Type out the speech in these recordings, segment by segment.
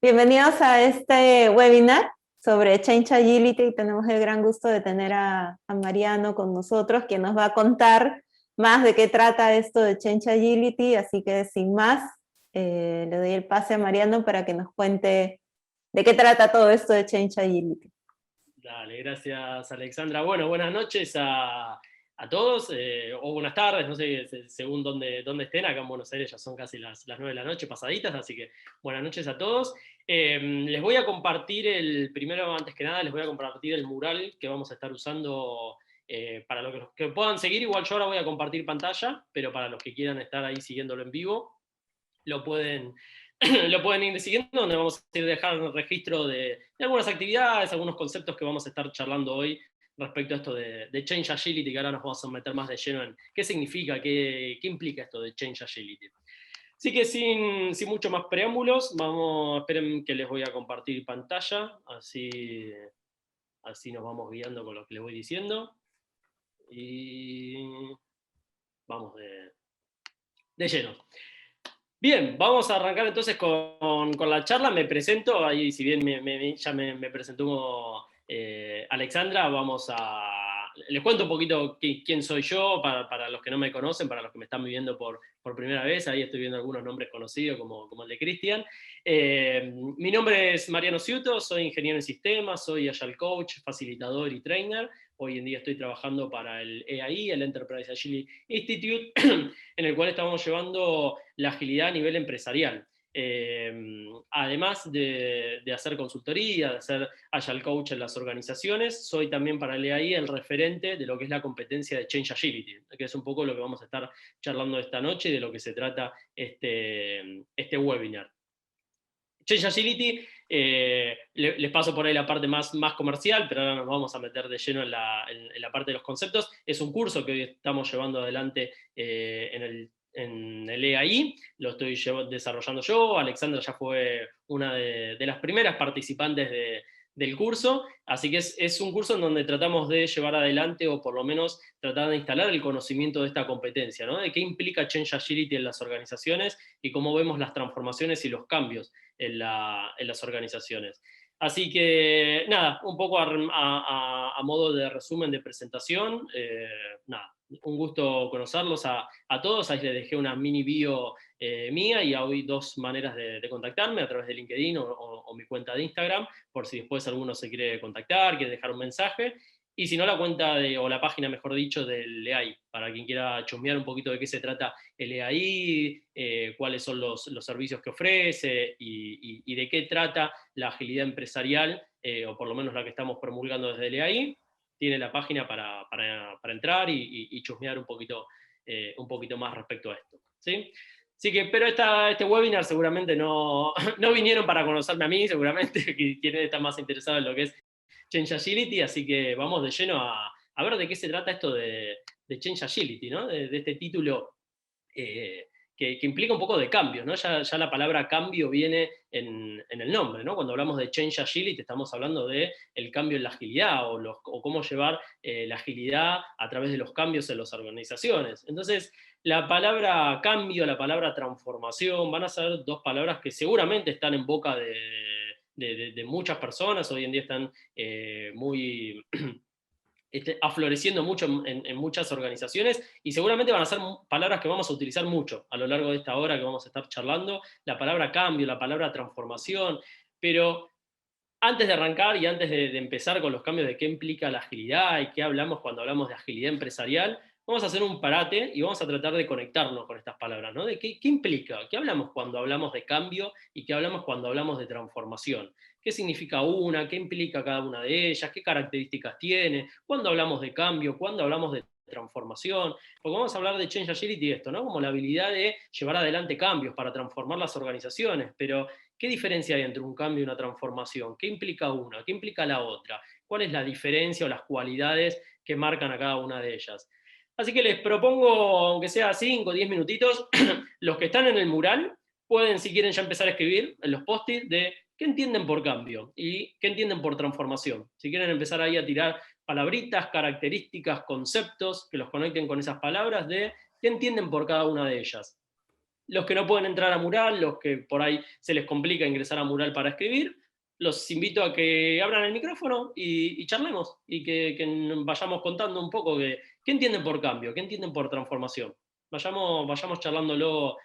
Bienvenidos a este webinar sobre Change Agility. Tenemos el gran gusto de tener a Mariano con nosotros, quien nos va a contar más de qué trata esto de Change Agility. Así que sin más, le doy el pase a Mariano para que nos cuente de qué trata todo esto de Change Agility. Dale, gracias Alexandra. Bueno, buenas noches a todos, o buenas tardes, no sé, según dónde estén. Acá en Buenos Aires ya son casi las 9 de la noche pasaditas, así que buenas noches a todos. Les voy a compartir primero, antes que nada, les voy a compartir el mural que vamos a estar usando para los que puedan seguir. Igual yo ahora voy a compartir pantalla, pero para los que quieran estar ahí siguiéndolo en vivo, lo pueden, lo pueden ir siguiendo, donde vamos a ir dejando el registro de algunas actividades, algunos conceptos que vamos a estar charlando hoy respecto a esto de Change Agility, que ahora nos vamos a meter más de lleno en qué significa, qué implica esto de Change Agility. Así que sin mucho más preámbulos, esperen que les voy a compartir pantalla, así nos vamos guiando con lo que les voy diciendo. Y vamos de lleno. Bien, vamos a arrancar entonces con la charla. Me presento, ahí si bien ya me presentó Alexandra, les cuento un poquito quién soy yo, para los que no me conocen, para los que me están viendo por primera vez. Ahí estoy viendo algunos nombres conocidos, como el de Cristian. Mi nombre es Mariano Ciuto, soy ingeniero en sistemas, soy Agile Coach, facilitador y trainer. Hoy en día estoy trabajando para el EAI, el Enterprise Agility Institute, en el cual estamos llevando la agilidad a nivel empresarial. Además de hacer consultoría, de hacer Agile Coach en las organizaciones, soy también para el EAI el referente de lo que es la competencia de Change Agility, que es un poco lo que vamos a estar charlando esta noche y de lo que se trata este webinar. Change Agility, les paso por ahí la parte más comercial, pero ahora nos vamos a meter de lleno en la parte de los conceptos. Es un curso que hoy estamos llevando adelante en el EAI, lo estoy desarrollando yo. Alexandra ya fue una de las primeras participantes del curso, así que es un curso en donde tratamos de llevar adelante, o por lo menos tratar de instalar el conocimiento de esta competencia, ¿no? De qué implica Change Agility en las organizaciones y cómo vemos las transformaciones y los cambios en las organizaciones. Así que, nada, un poco a modo de resumen de presentación, nada, un gusto conocerlos a todos. Ahí les dejé una mini bio mía, y hay dos maneras de contactarme: a través de LinkedIn o mi cuenta de Instagram, por si después alguno se quiere contactar, quiere dejar un mensaje. Y si no, la cuenta o la página, mejor dicho, del EAI, para quien quiera chusmear un poquito de qué se trata el EAI, cuáles son los servicios que ofrece y de qué trata la agilidad empresarial, o por lo menos la que estamos promulgando desde el EAI. Tiene la página para entrar y chusmear un poquito más respecto a esto, ¿sí? Así que, pero este webinar seguramente no vinieron para conocerme a mí, seguramente quienes están más interesados en lo que es Change Agility, así que vamos de lleno a ver de qué se trata esto de Change Agility, ¿no? De este título que implica un poco de cambio, ¿no? Ya la palabra cambio viene en el nombre, ¿no? Cuando hablamos de Change Agility estamos hablando de el cambio en la agilidad, o cómo llevar la agilidad a través de los cambios en las organizaciones. Entonces, la palabra cambio, la palabra transformación, van a ser dos palabras que seguramente están en boca de muchas personas. Hoy en día están muy afloreciendo mucho en muchas organizaciones, y seguramente van a ser palabras que vamos a utilizar mucho a lo largo de esta hora que vamos a estar charlando: la palabra cambio, la palabra transformación. Pero antes de arrancar y antes de empezar con los cambios de qué implica la agilidad y qué hablamos cuando hablamos de agilidad empresarial, vamos a hacer un parate y vamos a tratar de conectarnos con estas palabras, ¿no? De qué implica, qué hablamos cuando hablamos de cambio y qué hablamos cuando hablamos de transformación. ¿Qué significa una? ¿Qué implica cada una de ellas? ¿Qué características tiene? ¿Cuándo hablamos de cambio? ¿Cuándo hablamos de transformación? Porque vamos a hablar de Change Agility, esto, ¿no? Como la habilidad de llevar adelante cambios para transformar las organizaciones. Pero ¿qué diferencia hay entre un cambio y una transformación? ¿Qué implica una? ¿Qué implica la otra? ¿Cuál es la diferencia o las cualidades que marcan a cada una de ellas? Así que les propongo, aunque sea 5 o 10 minutitos, los que están en el mural pueden, si quieren, ya empezar a escribir en los post-it de qué entienden por cambio y qué entienden por transformación. Si quieren empezar ahí a tirar palabritas, características, conceptos que los conecten con esas palabras, de qué entienden por cada una de ellas. Los que no pueden entrar a Mural, los que por ahí se les complica ingresar a Mural para escribir, los invito a que abran el micrófono y charlemos, y que vayamos contando un poco qué entienden por cambio, qué entienden por transformación. Vayamos charlándolo,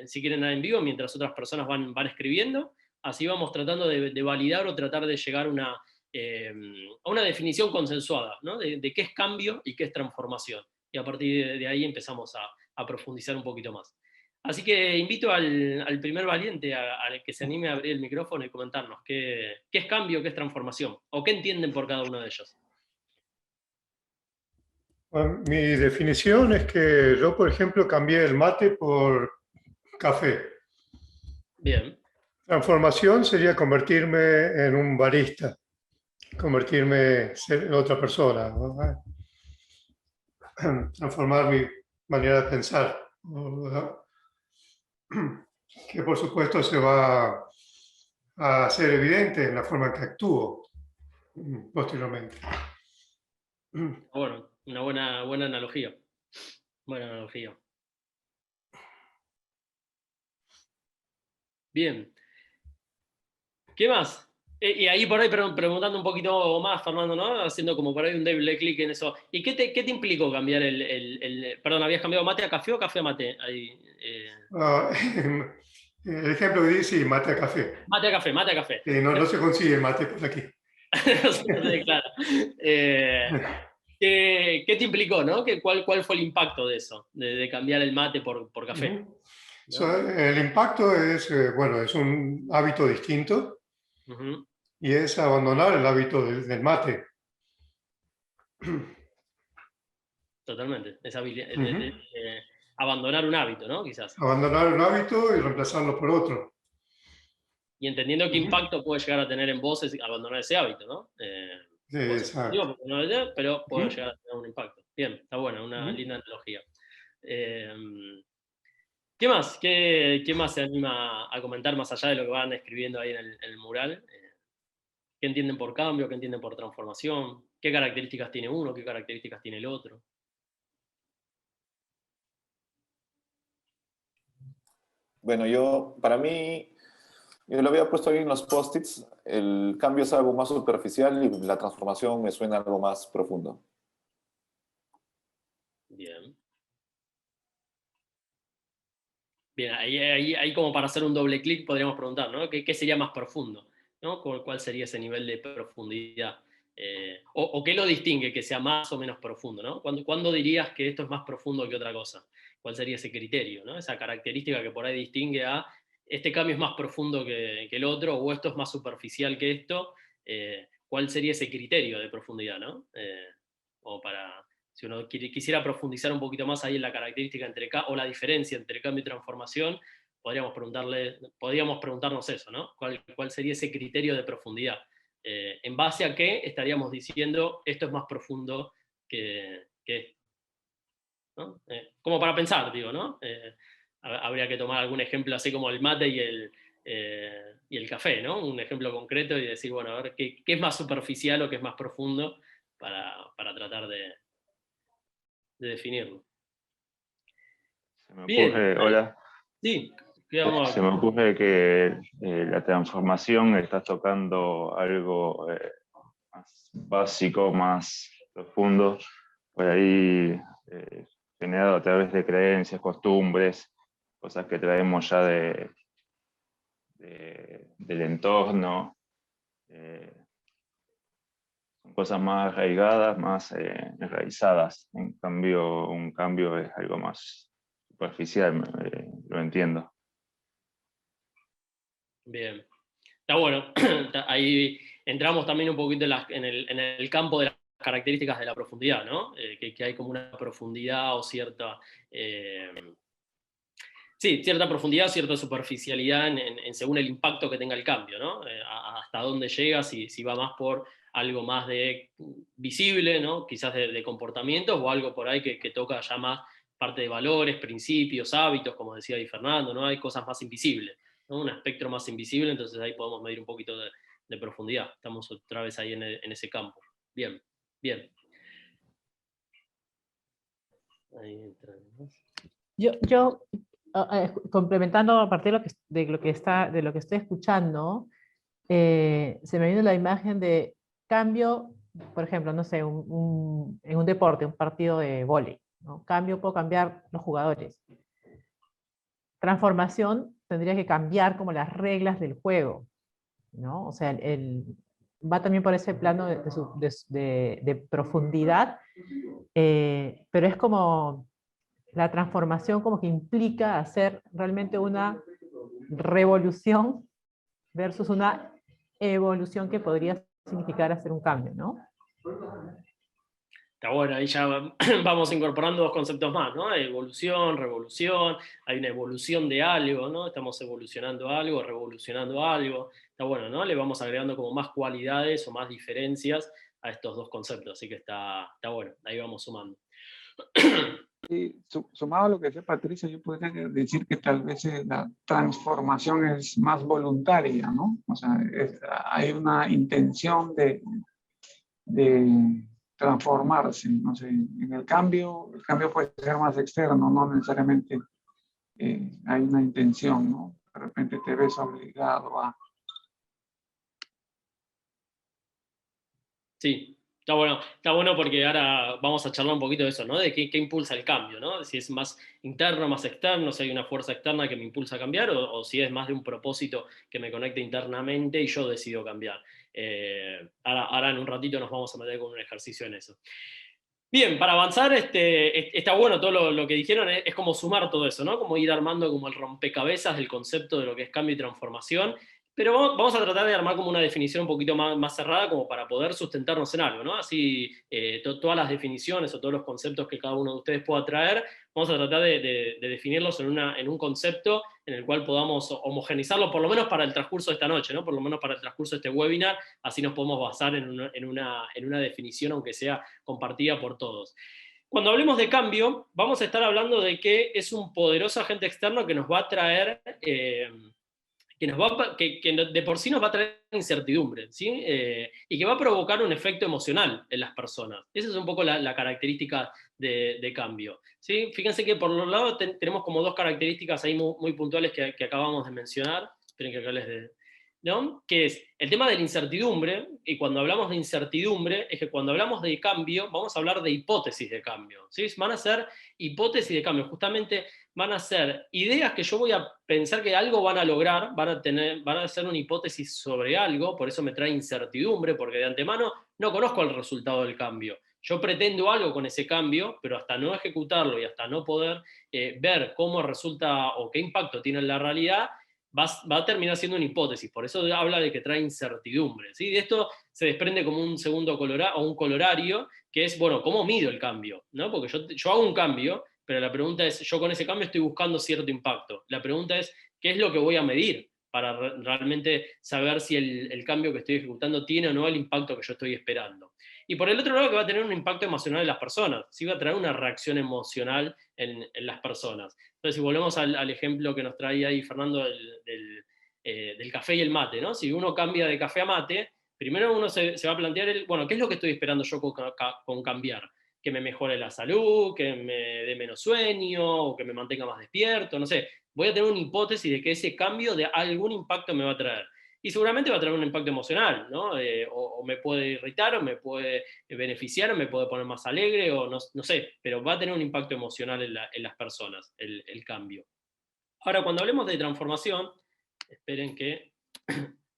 si quieren, en vivo, mientras otras personas van escribiendo, así vamos tratando de validar o tratar de llegar a una definición consensuada, ¿no? de qué es cambio y qué es transformación. Y a partir de ahí empezamos a profundizar un poquito más. Así que invito al primer valiente al que se anime a abrir el micrófono y comentarnos qué es cambio, qué es transformación, o qué entienden por cada uno de ellos. Bueno, mi definición es que yo, por ejemplo, cambié el mate por café. Bien. Transformación sería convertirme en un barista, convertirme en otra persona, ¿no? Transformar mi manera de pensar, ¿no? Que por supuesto se va a hacer evidente en la forma en que actúo posteriormente. Bueno, una buena analogía. Buena analogía. Bien. ¿Qué más? Y ahí por ahí preguntando un poquito más, Fernando, ¿no? Haciendo como por ahí un doble clic en eso. ¿Y qué te implicó cambiar perdón, ¿habías cambiado mate a café o café a mate? Ahí, El ejemplo que dice, mate a café. Mate a café, mate a café. No se consigue el mate por aquí. Claro. ¿Qué te implicó, no? ¿Cuál fue el impacto de eso? De cambiar el mate por café. ¿No? El impacto es, bueno, es un hábito distinto. Y es abandonar el hábito del mate. Totalmente. Esa abandonar un hábito, ¿no? Quizás. Abandonar un hábito y reemplazarlo por otro. Y entendiendo qué impacto puede llegar a tener en vos abandonar ese hábito, ¿no? Sí, exacto. Pero puede llegar a tener un impacto. Bien, está buena, una linda analogía. ¿Qué más? ¿Qué más se anima a comentar más allá de lo que van escribiendo ahí en el mural? ¿Qué entienden por cambio? ¿Qué entienden por transformación? ¿Qué características tiene uno? ¿Qué características tiene el otro? Bueno, para mí, yo lo había puesto ahí en los post-its, el cambio es algo más superficial y la transformación me suena algo más profundo. Bien. Bien, ahí como para hacer un doble clic podríamos preguntar, ¿no? ¿Qué sería más profundo? ¿No? ¿Cuál sería ese nivel de profundidad? O qué lo distingue que sea más o menos profundo, ¿no? ¿Cuándo dirías que esto es más profundo que otra cosa? ¿Cuál sería ese criterio, ¿no? Esa característica que por ahí distingue a este cambio es más profundo que el otro, o esto es más superficial que esto. ¿Cuál sería ese criterio de profundidad, ¿no? O para, si uno quisiera profundizar un poquito más ahí en la característica o la diferencia entre cambio y transformación, podríamos preguntarnos eso, ¿no? ¿Cuál sería ese criterio de profundidad? ¿En base a qué estaríamos diciendo esto es más profundo que esto? ¿No? Como para pensar, digo, ¿no? Habría que tomar algún ejemplo así como el mate y el café, ¿no? Un ejemplo concreto y decir, bueno, a ver, ¿qué es más superficial o qué es más profundo para tratar de definirlo? Hola. Sí, se me ocurre que la transformación está tocando algo más básico, más profundo, por ahí generado a través de creencias, costumbres, cosas que traemos ya del entorno. Son cosas más arraigadas, más enraizadas. En cambio, un cambio es algo más superficial, lo entiendo. Bien. Está bueno. Ahí entramos también un poquito en el campo de las características de la profundidad, ¿no? Que hay como una profundidad o cierta profundidad, cierta superficialidad según el impacto que tenga el cambio, ¿no? Hasta dónde llega, si va más por algo más de visible, ¿no? Quizás de comportamientos, o algo por ahí que toca ya más parte de valores, principios, hábitos, como decía ahí Fernando, ¿no? Hay cosas más invisibles, ¿no? Un espectro más invisible, entonces ahí podemos medir un poquito de profundidad. Estamos otra vez ahí en ese campo. Bien, bien. Ahí entra. Yo complementando a partir de lo que estoy escuchando, se me viene la imagen de cambio, por ejemplo, no sé, en un deporte, un partido de vóley, ¿no? Puedo cambiar los jugadores. Transformación tendría que cambiar como las reglas del juego, ¿no? O sea, va también por ese plano de profundidad, pero es como la transformación como que implica hacer realmente una revolución versus una evolución que podría significar hacer un cambio, ¿no? Está bueno, ahí ya vamos incorporando dos conceptos más, ¿no? Evolución, revolución, hay una evolución de algo, ¿no? Estamos evolucionando algo, revolucionando algo. Está bueno, ¿no? Le vamos agregando como más cualidades o más diferencias a estos dos conceptos, así que está bueno, ahí vamos sumando. Y sumado a lo que decía Patricia, yo podría decir que tal vez la transformación es más voluntaria, ¿no? O sea, hay una intención de transformarse, no sé, en el cambio puede ser más externo, no necesariamente hay una intención, ¿no? De repente te ves obligado a... Sí, está bueno porque ahora vamos a charlar un poquito de eso, ¿no? De qué impulsa el cambio, ¿no? Si es más interno, más externo, si hay una fuerza externa que me impulsa a cambiar, o si es más de un propósito que me conecta internamente y yo decido cambiar. Ahora en un ratito nos vamos a meter con un ejercicio en eso. Bien, para avanzar, está bueno todo lo que dijeron, es como sumar todo eso, ¿no? Como ir armando como el rompecabezas del concepto de lo que es cambio y transformación, pero vamos a tratar de armar como una definición un poquito más cerrada como para poder sustentarnos en algo, ¿no? Así todas las definiciones o todos los conceptos que cada uno de ustedes pueda traer, vamos a tratar de definirlos en un concepto en el cual podamos homogenizarlo, por lo menos para el transcurso de esta noche, ¿no? Por lo menos para el transcurso de este webinar, así nos podemos basar en una definición, aunque sea compartida por todos. Cuando hablemos de cambio, vamos a estar hablando de que es un poderoso agente externo que nos va a traer... que de por sí nos va a traer incertidumbre, ¿sí? Y que va a provocar un efecto emocional en las personas. Esa es un poco la característica de cambio, ¿sí? Fíjense que por los lados tenemos como dos características ahí muy puntuales que acabamos de mencionar. Esperen que acá ¿no? Que es el tema de la incertidumbre, y cuando hablamos de incertidumbre, es que cuando hablamos de cambio, vamos a hablar de hipótesis de cambio, ¿sí? Van a ser hipótesis de cambio, justamente van a ser ideas que yo voy a pensar que algo van a lograr, van a hacer una hipótesis sobre algo, por eso me trae incertidumbre, porque de antemano no conozco el resultado del cambio. Yo pretendo algo con ese cambio, pero hasta no ejecutarlo y hasta no poder ver cómo resulta o qué impacto tiene en la realidad, va a terminar siendo una hipótesis. Por eso habla de que trae incertidumbre, ¿sí? De esto se desprende como un segundo un colorario, que es, bueno, ¿cómo mido el cambio? ¿No? Porque yo hago un cambio, pero la pregunta es, yo con ese cambio estoy buscando cierto impacto. La pregunta es, ¿qué es lo que voy a medir para realmente saber si el cambio que estoy ejecutando tiene o no el impacto que yo estoy esperando? Y por el otro lado, que va a tener un impacto emocional en las personas, ¿sí? Va a traer una reacción emocional en las personas. Entonces, si volvemos al ejemplo que nos traía ahí Fernando del café y el mate, ¿no? Si uno cambia de café a mate, primero uno se va a plantear, bueno, ¿qué es lo que estoy esperando yo con cambiar? Que me mejore la salud, que me dé menos sueño, o que me mantenga más despierto, no sé. Voy a tener una hipótesis de que ese cambio de algún impacto me va a traer. Y seguramente va a traer un impacto emocional, ¿no? O me puede irritar, o me puede beneficiar, o me puede poner más alegre, o no sé, pero va a tener un impacto emocional en las personas, el cambio. Ahora, cuando hablemos de transformación, esperen que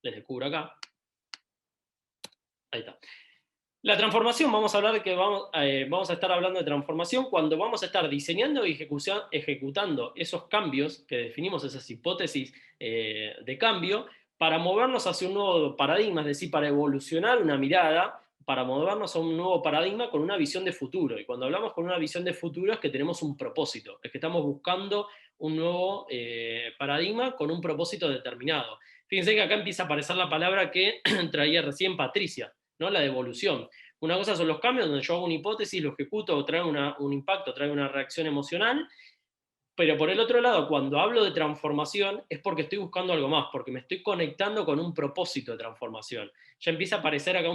les descubro acá. Ahí está. La transformación, vamos a hablar de que vamos a estar hablando de transformación cuando vamos a estar diseñando y ejecutando esos cambios que definimos, esas hipótesis de cambio, para movernos hacia un nuevo paradigma, es decir, para evolucionar una mirada, para movernos a un nuevo paradigma con una visión de futuro. Y cuando hablamos con una visión de futuro es que tenemos un propósito, es que estamos buscando un nuevo paradigma con un propósito determinado. Fíjense que acá empieza a aparecer la palabra que traía recién Patricia, ¿no? La devolución. Una cosa son los cambios, donde yo hago una hipótesis, lo ejecuto, trae un impacto, trae una reacción emocional, pero por el otro lado, cuando hablo de transformación, es porque estoy buscando algo más, porque me estoy conectando con un propósito de transformación. Ya empieza a aparecer acá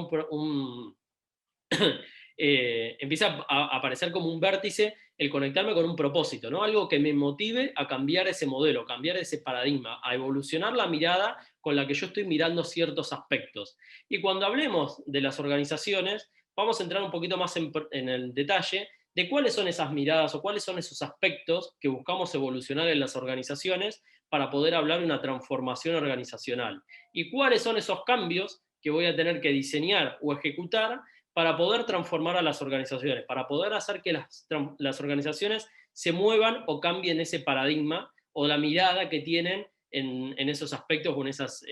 empieza a aparecer como un vértice el conectarme con un propósito, ¿no? Algo que me motive a cambiar ese modelo, cambiar ese paradigma, a evolucionar la mirada con la que yo estoy mirando ciertos aspectos. Y cuando hablemos de las organizaciones, vamos a entrar un poquito más en el detalle de cuáles son esas miradas o cuáles son esos aspectos que buscamos evolucionar en las organizaciones para poder hablar de una transformación organizacional. Y cuáles son esos cambios que voy a tener que diseñar o ejecutar para poder transformar a las organizaciones, para poder hacer que las organizaciones se muevan o cambien ese paradigma o la mirada que tienen en esos aspectos o en esas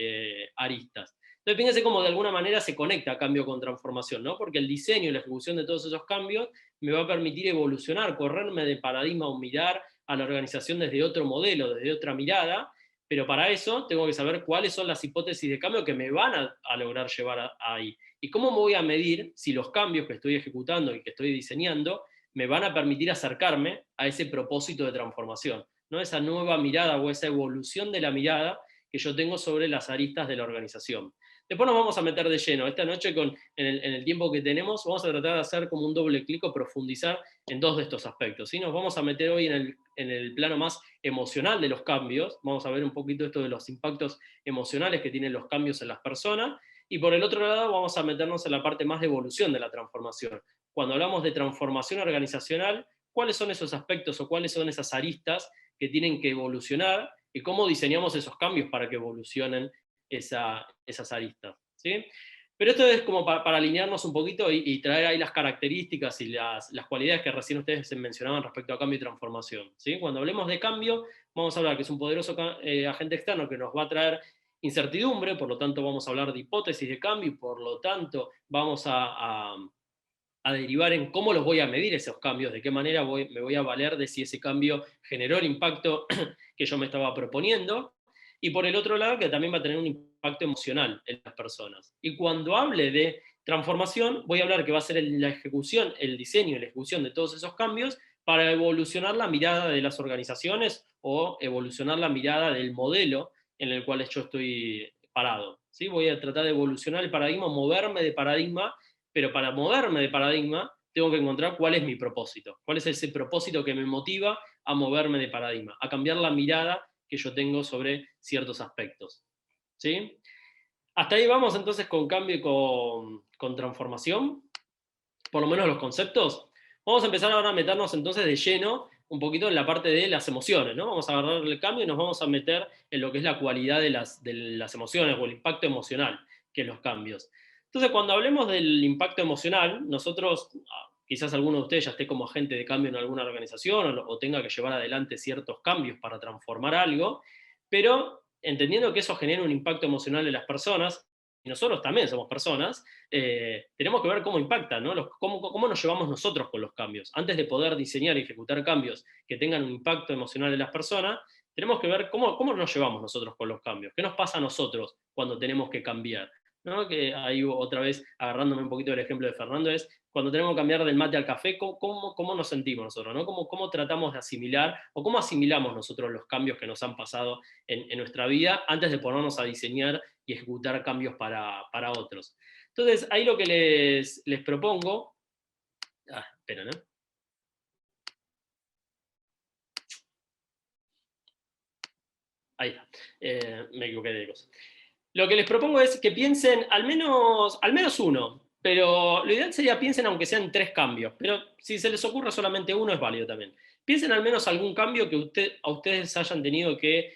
aristas. Entonces fíjense cómo de alguna manera se conecta cambio con transformación, ¿no? Porque el diseño y la ejecución de todos esos cambios me va a permitir evolucionar, correrme de paradigma o mirar a la organización desde otro modelo, desde otra mirada, pero para eso tengo que saber cuáles son las hipótesis de cambio que me van a lograr llevar ahí. Y cómo me voy a medir si los cambios que estoy ejecutando y que estoy diseñando me van a permitir acercarme a ese propósito de transformación, ¿no? Esa nueva mirada o esa evolución de la mirada que yo tengo sobre las aristas de la organización. Después nos vamos a meter de lleno. Esta noche, en el tiempo que tenemos, vamos a tratar de hacer como un doble clic o profundizar en dos de estos aspectos, ¿sí? Nos vamos a meter hoy en el plano más emocional de los cambios. Vamos a ver un poquito esto de los impactos emocionales que tienen los cambios en las personas. Y por el otro lado vamos a meternos en la parte más de evolución de la transformación. Cuando hablamos de transformación organizacional, ¿cuáles son esos aspectos o cuáles son esas aristas que tienen que evolucionar y cómo diseñamos esos cambios para que evolucionen esas aristas, ¿sí? Pero esto es como para alinearnos un poquito y traer ahí las características y las cualidades que recién ustedes mencionaban respecto a cambio y transformación, ¿sí? Cuando hablemos de cambio, vamos a hablar que es un poderoso agente externo que nos va a traer incertidumbre, por lo tanto vamos a hablar de hipótesis de cambio, y por lo tanto vamos a derivar en cómo los voy a medir esos cambios, de qué manera me voy a valer de si ese cambio generó el impacto que yo me estaba proponiendo, y por el otro lado que también va a tener un impacto emocional en las personas. Y cuando hable de transformación, voy a hablar que va a ser la ejecución, el diseño y la ejecución de todos esos cambios para evolucionar la mirada de las organizaciones o evolucionar la mirada del modelo en el cual yo estoy parado, ¿sí? Voy a tratar de evolucionar el paradigma, moverme de paradigma, pero para moverme de paradigma tengo que encontrar cuál es mi propósito, cuál es ese propósito que me motiva a moverme de paradigma, a cambiar la mirada que yo tengo sobre ciertos aspectos, ¿sí? Hasta ahí vamos entonces con cambio y con transformación, por lo menos los conceptos. Vamos a empezar ahora a meternos entonces de lleno un poquito en la parte de las emociones, ¿no? Vamos a agarrar el cambio y nos vamos a meter en lo que es la cualidad de las emociones o el impacto emocional que es los cambios. Entonces, cuando hablemos del impacto emocional, nosotros, quizás alguno de ustedes ya esté como agente de cambio en alguna organización o tenga que llevar adelante ciertos cambios para transformar algo, pero entendiendo que eso genera un impacto emocional en las personas, y nosotros también somos personas, tenemos que ver cómo impacta, ¿no? Cómo nos llevamos nosotros con los cambios. Antes de poder diseñar y ejecutar cambios que tengan un impacto emocional en las personas, tenemos que ver cómo nos llevamos nosotros con los cambios, qué nos pasa a nosotros cuando tenemos que cambiar, ¿no? Que ahí otra vez, agarrándome un poquito del ejemplo de Fernando, es cuando tenemos que cambiar del mate al café, ¿cómo nos sentimos nosotros, ¿no? ¿Cómo tratamos de asimilar, o cómo asimilamos nosotros los cambios que nos han pasado en nuestra vida antes de ponernos a diseñar y ejecutar cambios para otros? Entonces, ahí lo que les propongo... esperen, Ahí está, me equivoqué de cosas. Lo que les propongo es que piensen al menos uno, pero lo ideal sería piensen aunque sean 3 cambios, pero si se les ocurre solamente uno es válido también. Piensen al menos algún cambio que a ustedes hayan tenido que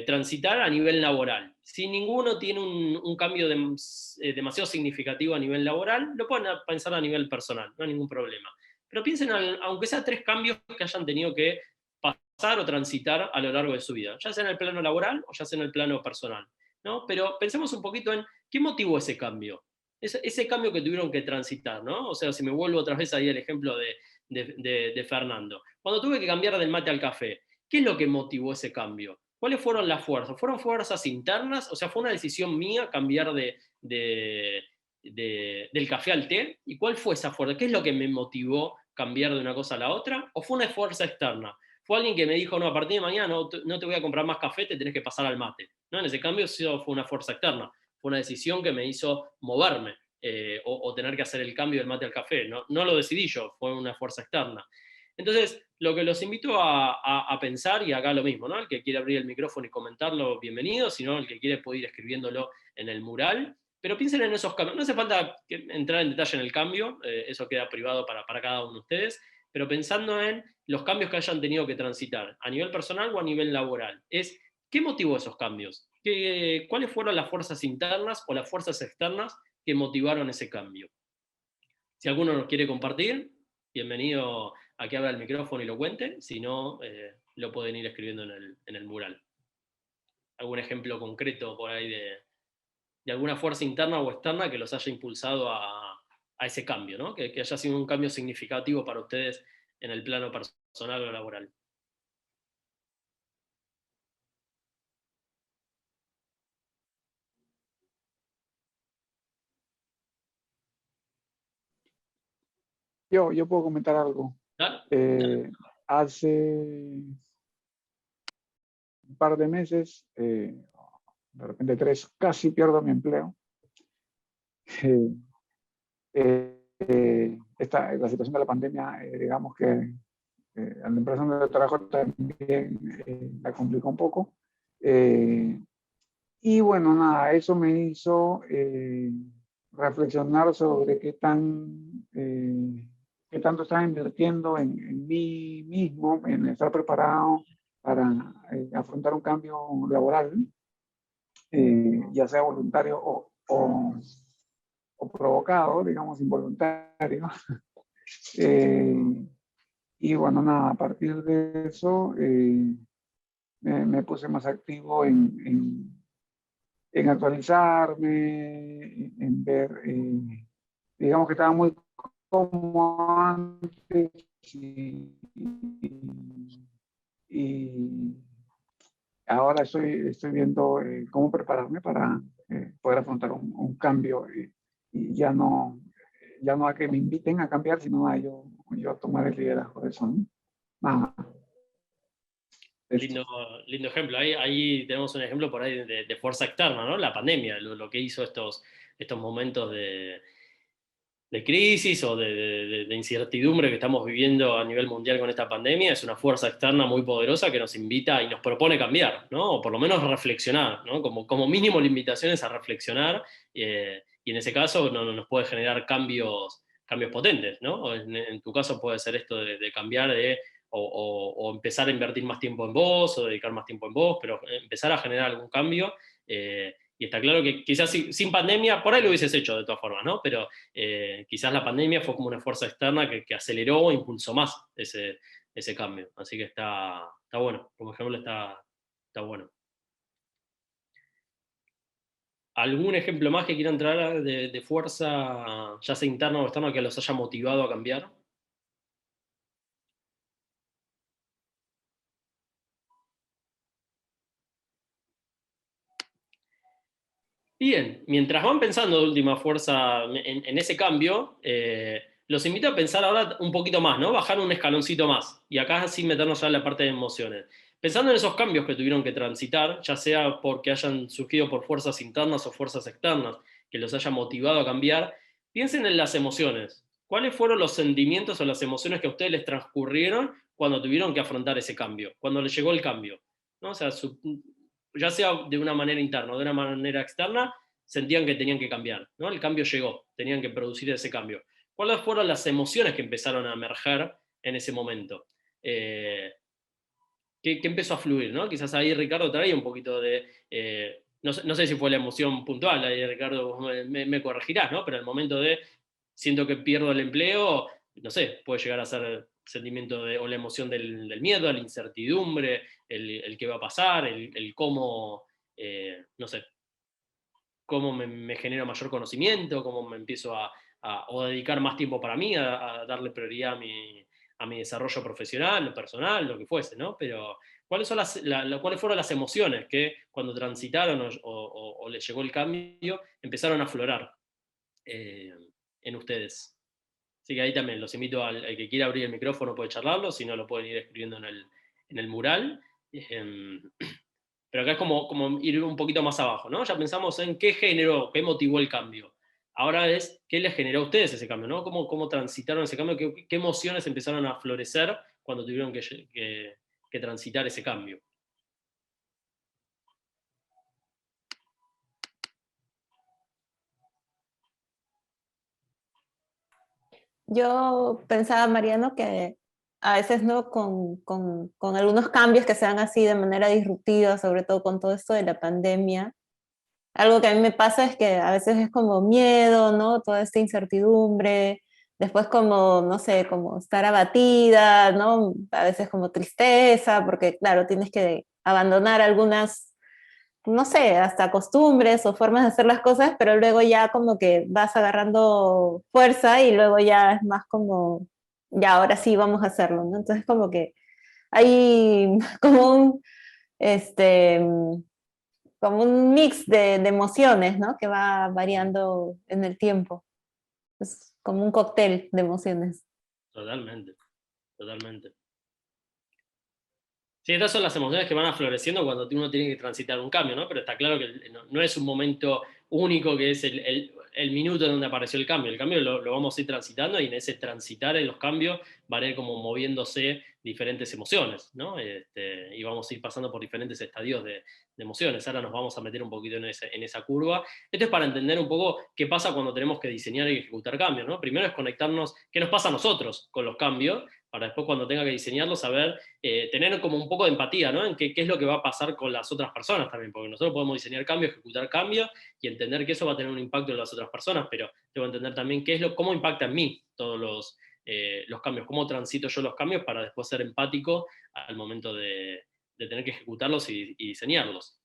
transitar a nivel laboral. Si ninguno tiene un cambio demasiado significativo a nivel laboral, lo pueden pensar a nivel personal, no hay ningún problema. Pero piensen aunque sea 3 cambios que hayan tenido que pasar o transitar a lo largo de su vida, ya sea en el plano laboral o ya sea en el plano personal, ¿no? Pero pensemos un poquito en qué motivó ese cambio, ese cambio que tuvieron que transitar, ¿no? O sea, si me vuelvo otra vez ahí al ejemplo de Fernando. Cuando tuve que cambiar del mate al café, ¿qué es lo que motivó ese cambio? ¿Cuáles fueron las fuerzas? ¿Fueron fuerzas internas? O sea, ¿fue una decisión mía cambiar del café al té? ¿Y cuál fue esa fuerza? ¿Qué es lo que me motivó cambiar de una cosa a la otra? ¿O fue una fuerza externa? Fue alguien que me dijo, no, a partir de mañana no te voy a comprar más café, te tenés que pasar al mate, ¿no? En ese cambio eso fue una fuerza externa, fue una decisión que me hizo moverme o tener que hacer el cambio del mate al café. No lo decidí yo, fue una fuerza externa. Entonces, lo que los invito a pensar, y acá lo mismo, ¿no? El que quiere abrir el micrófono y comentarlo, bienvenido, sino el que quiere puede ir escribiéndolo en el mural, pero piensen en esos cambios. No hace falta entrar en detalle en el cambio, eso queda privado para cada uno de ustedes, pero pensando en los cambios que hayan tenido que transitar, a nivel personal o a nivel laboral. ¿Qué motivó esos cambios? ¿Cuáles fueron las fuerzas internas o las fuerzas externas que motivaron ese cambio? Si alguno nos quiere compartir, bienvenido a que abra el micrófono y lo cuente, si no, lo pueden ir escribiendo en el mural. ¿Algún ejemplo concreto por ahí de alguna fuerza interna o externa que los haya impulsado a ese cambio, ¿no? Que haya sido un cambio significativo para ustedes en el plano personal o laboral? Yo puedo comentar algo. ¿Claro? Hace un par de meses, de repente 3, casi pierdo mi empleo. La situación de la pandemia, digamos que a la empresa donde trabajo también la complicó un poco. Y bueno, nada, eso me hizo reflexionar sobre qué tanto estaba invirtiendo en mí mismo, en estar preparado para afrontar un cambio laboral, ya sea voluntario o provocado, digamos, involuntario. Y bueno, nada, a partir de eso me puse más activo en actualizarme, en ver, digamos que estaba muy cómodo antes y ahora estoy viendo cómo prepararme para poder afrontar un cambio y ya no a que me inviten a cambiar, sino a yo tomar el liderazgo de eso, ¿no? Nada. Lindo ejemplo. Ahí tenemos un ejemplo por ahí de fuerza externa, ¿no? La pandemia, lo que hizo estos momentos de crisis o de incertidumbre que estamos viviendo a nivel mundial con esta pandemia, es una fuerza externa muy poderosa que nos invita y nos propone cambiar, ¿no? O por lo menos reflexionar, ¿no? Como mínimo la invitación es a reflexionar, y en ese caso nos puede generar cambios potentes, ¿no? En tu caso puede ser esto de cambiar o empezar a invertir más tiempo en vos, o dedicar más tiempo en vos, pero empezar a generar algún cambio. Y está claro que quizás sin pandemia, por ahí lo hubieses hecho de todas formas, ¿no? Pero quizás la pandemia fue como una fuerza externa que aceleró o impulsó más ese cambio. Así que está bueno, como ejemplo está bueno. ¿Algún ejemplo más que quieran traer de fuerza, ya sea interna o externa, que los haya motivado a cambiar? Bien, mientras van pensando de última fuerza en ese cambio, los invito a pensar ahora un poquito más, ¿no? Bajar un escaloncito más, y acá sin meternos ya en la parte de emociones. Pensando en esos cambios que tuvieron que transitar, ya sea porque hayan surgido por fuerzas internas o fuerzas externas, que los haya motivado a cambiar, piensen en las emociones. ¿Cuáles fueron los sentimientos o las emociones que a ustedes les transcurrieron cuando tuvieron que afrontar ese cambio, cuando les llegó el cambio? ¿No? O sea, ya sea de una manera interna o de una manera externa, sentían que tenían que cambiar, ¿no? El cambio llegó, tenían que producir ese cambio. ¿Cuáles fueron las emociones que empezaron a emerger en ese momento? ¿Qué empezó a fluir, ¿no? Quizás ahí Ricardo traía un poquito de... no sé si fue la emoción puntual, ahí Ricardo me corregirás, ¿no? Pero el momento de siento que pierdo el empleo, no sé, puede llegar a ser sentimiento o la emoción del miedo, la incertidumbre, el qué va a pasar, el cómo, no sé, cómo me genero mayor conocimiento, cómo me empiezo a dedicar más tiempo para mí, a darle prioridad a mi desarrollo profesional, personal, lo que fuese, ¿no? Pero, ¿cuáles fueron las emociones que cuando transitaron o les llegó el cambio, empezaron a aflorar en ustedes? Así que ahí también los invito al que quiera abrir el micrófono puede charlarlo, si no lo pueden ir escribiendo en el mural. Pero acá es como ir un poquito más abajo, ¿no? Ya pensamos en qué género, qué motivó el cambio. Ahora es, ¿qué les generó a ustedes ese cambio? ¿No? ¿Cómo transitaron ese cambio? ¿Qué emociones empezaron a florecer cuando tuvieron que transitar ese cambio? Yo pensaba, Mariano, que a veces no con algunos cambios que se dan así de manera disruptiva, sobre todo con todo esto de la pandemia, algo que a mí me pasa es que a veces es como miedo, ¿no? Toda esta incertidumbre, después como, no sé, como estar abatida, ¿no? A veces como tristeza, porque claro, tienes que abandonar algunas, no sé, hasta costumbres o formas de hacer las cosas, pero luego ya como que vas agarrando fuerza y luego ya es más como, ya ahora sí vamos a hacerlo, ¿no? Entonces como que hay como este, como un mix de emociones, ¿no? Que va variando en el tiempo. Es como un cóctel de emociones. Totalmente, totalmente. Sí, estas son las emociones que van floreciendo cuando uno tiene que transitar un cambio, ¿no? Pero está claro que no es un momento único que es el minuto en donde apareció el cambio. El cambio lo vamos a ir transitando y en ese transitar en los cambios van a ir como moviéndose diferentes emociones, ¿no? Y vamos a ir pasando por diferentes estadios de emociones. Ahora nos vamos a meter un poquito en esa curva. Esto es para entender un poco qué pasa cuando tenemos que diseñar y ejecutar cambios, ¿no? Primero es conectarnos, qué nos pasa a nosotros con los cambios, para después cuando tenga que diseñarlo saber, tener como un poco de empatía, ¿no? En qué es lo que va a pasar con las otras personas también, porque nosotros podemos diseñar cambios, ejecutar cambios y entender que eso va a tener un impacto en las otras personas, pero tengo que entender también cómo impacta en mí todos los cambios, cómo transito yo los cambios para después ser empático al momento de tener que ejecutarlos y diseñarlos.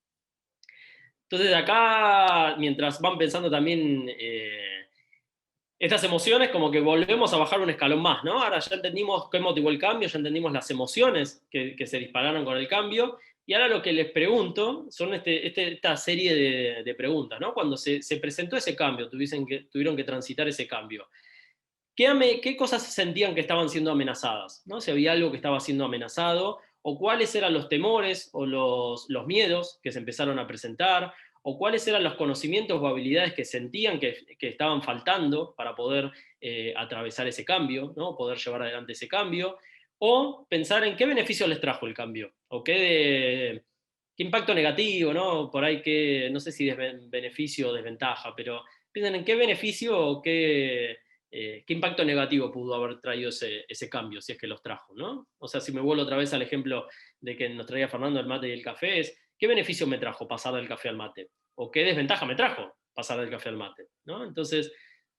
Entonces acá, mientras van pensando también estas emociones, como que volvemos a bajar un escalón más, ¿no? Ahora ya entendimos qué motivó el cambio, ya entendimos las emociones que se dispararon con el cambio, y ahora lo que les pregunto son esta serie de preguntas, ¿no? Cuando se presentó ese cambio, tuvieron que transitar ese cambio, ¿qué cosas sentían que estaban siendo amenazadas? ¿No? Si había algo que estaba siendo amenazado, o cuáles eran los temores o los miedos que se empezaron a presentar, o cuáles eran los conocimientos o habilidades que sentían que estaban faltando para poder atravesar ese cambio, ¿no? Poder llevar adelante ese cambio, o pensar en qué beneficio les trajo el cambio, o qué impacto negativo, ¿no? Por ahí no sé si beneficio o desventaja, pero piensen en qué beneficio o qué impacto negativo pudo haber traído ese cambio, si es que los trajo, ¿no? O sea, si me vuelvo otra vez al ejemplo de que nos traía Fernando el mate y el café, ¿qué beneficio me trajo pasar del café al mate? ¿O qué desventaja me trajo pasar del café al mate? ¿No? Entonces,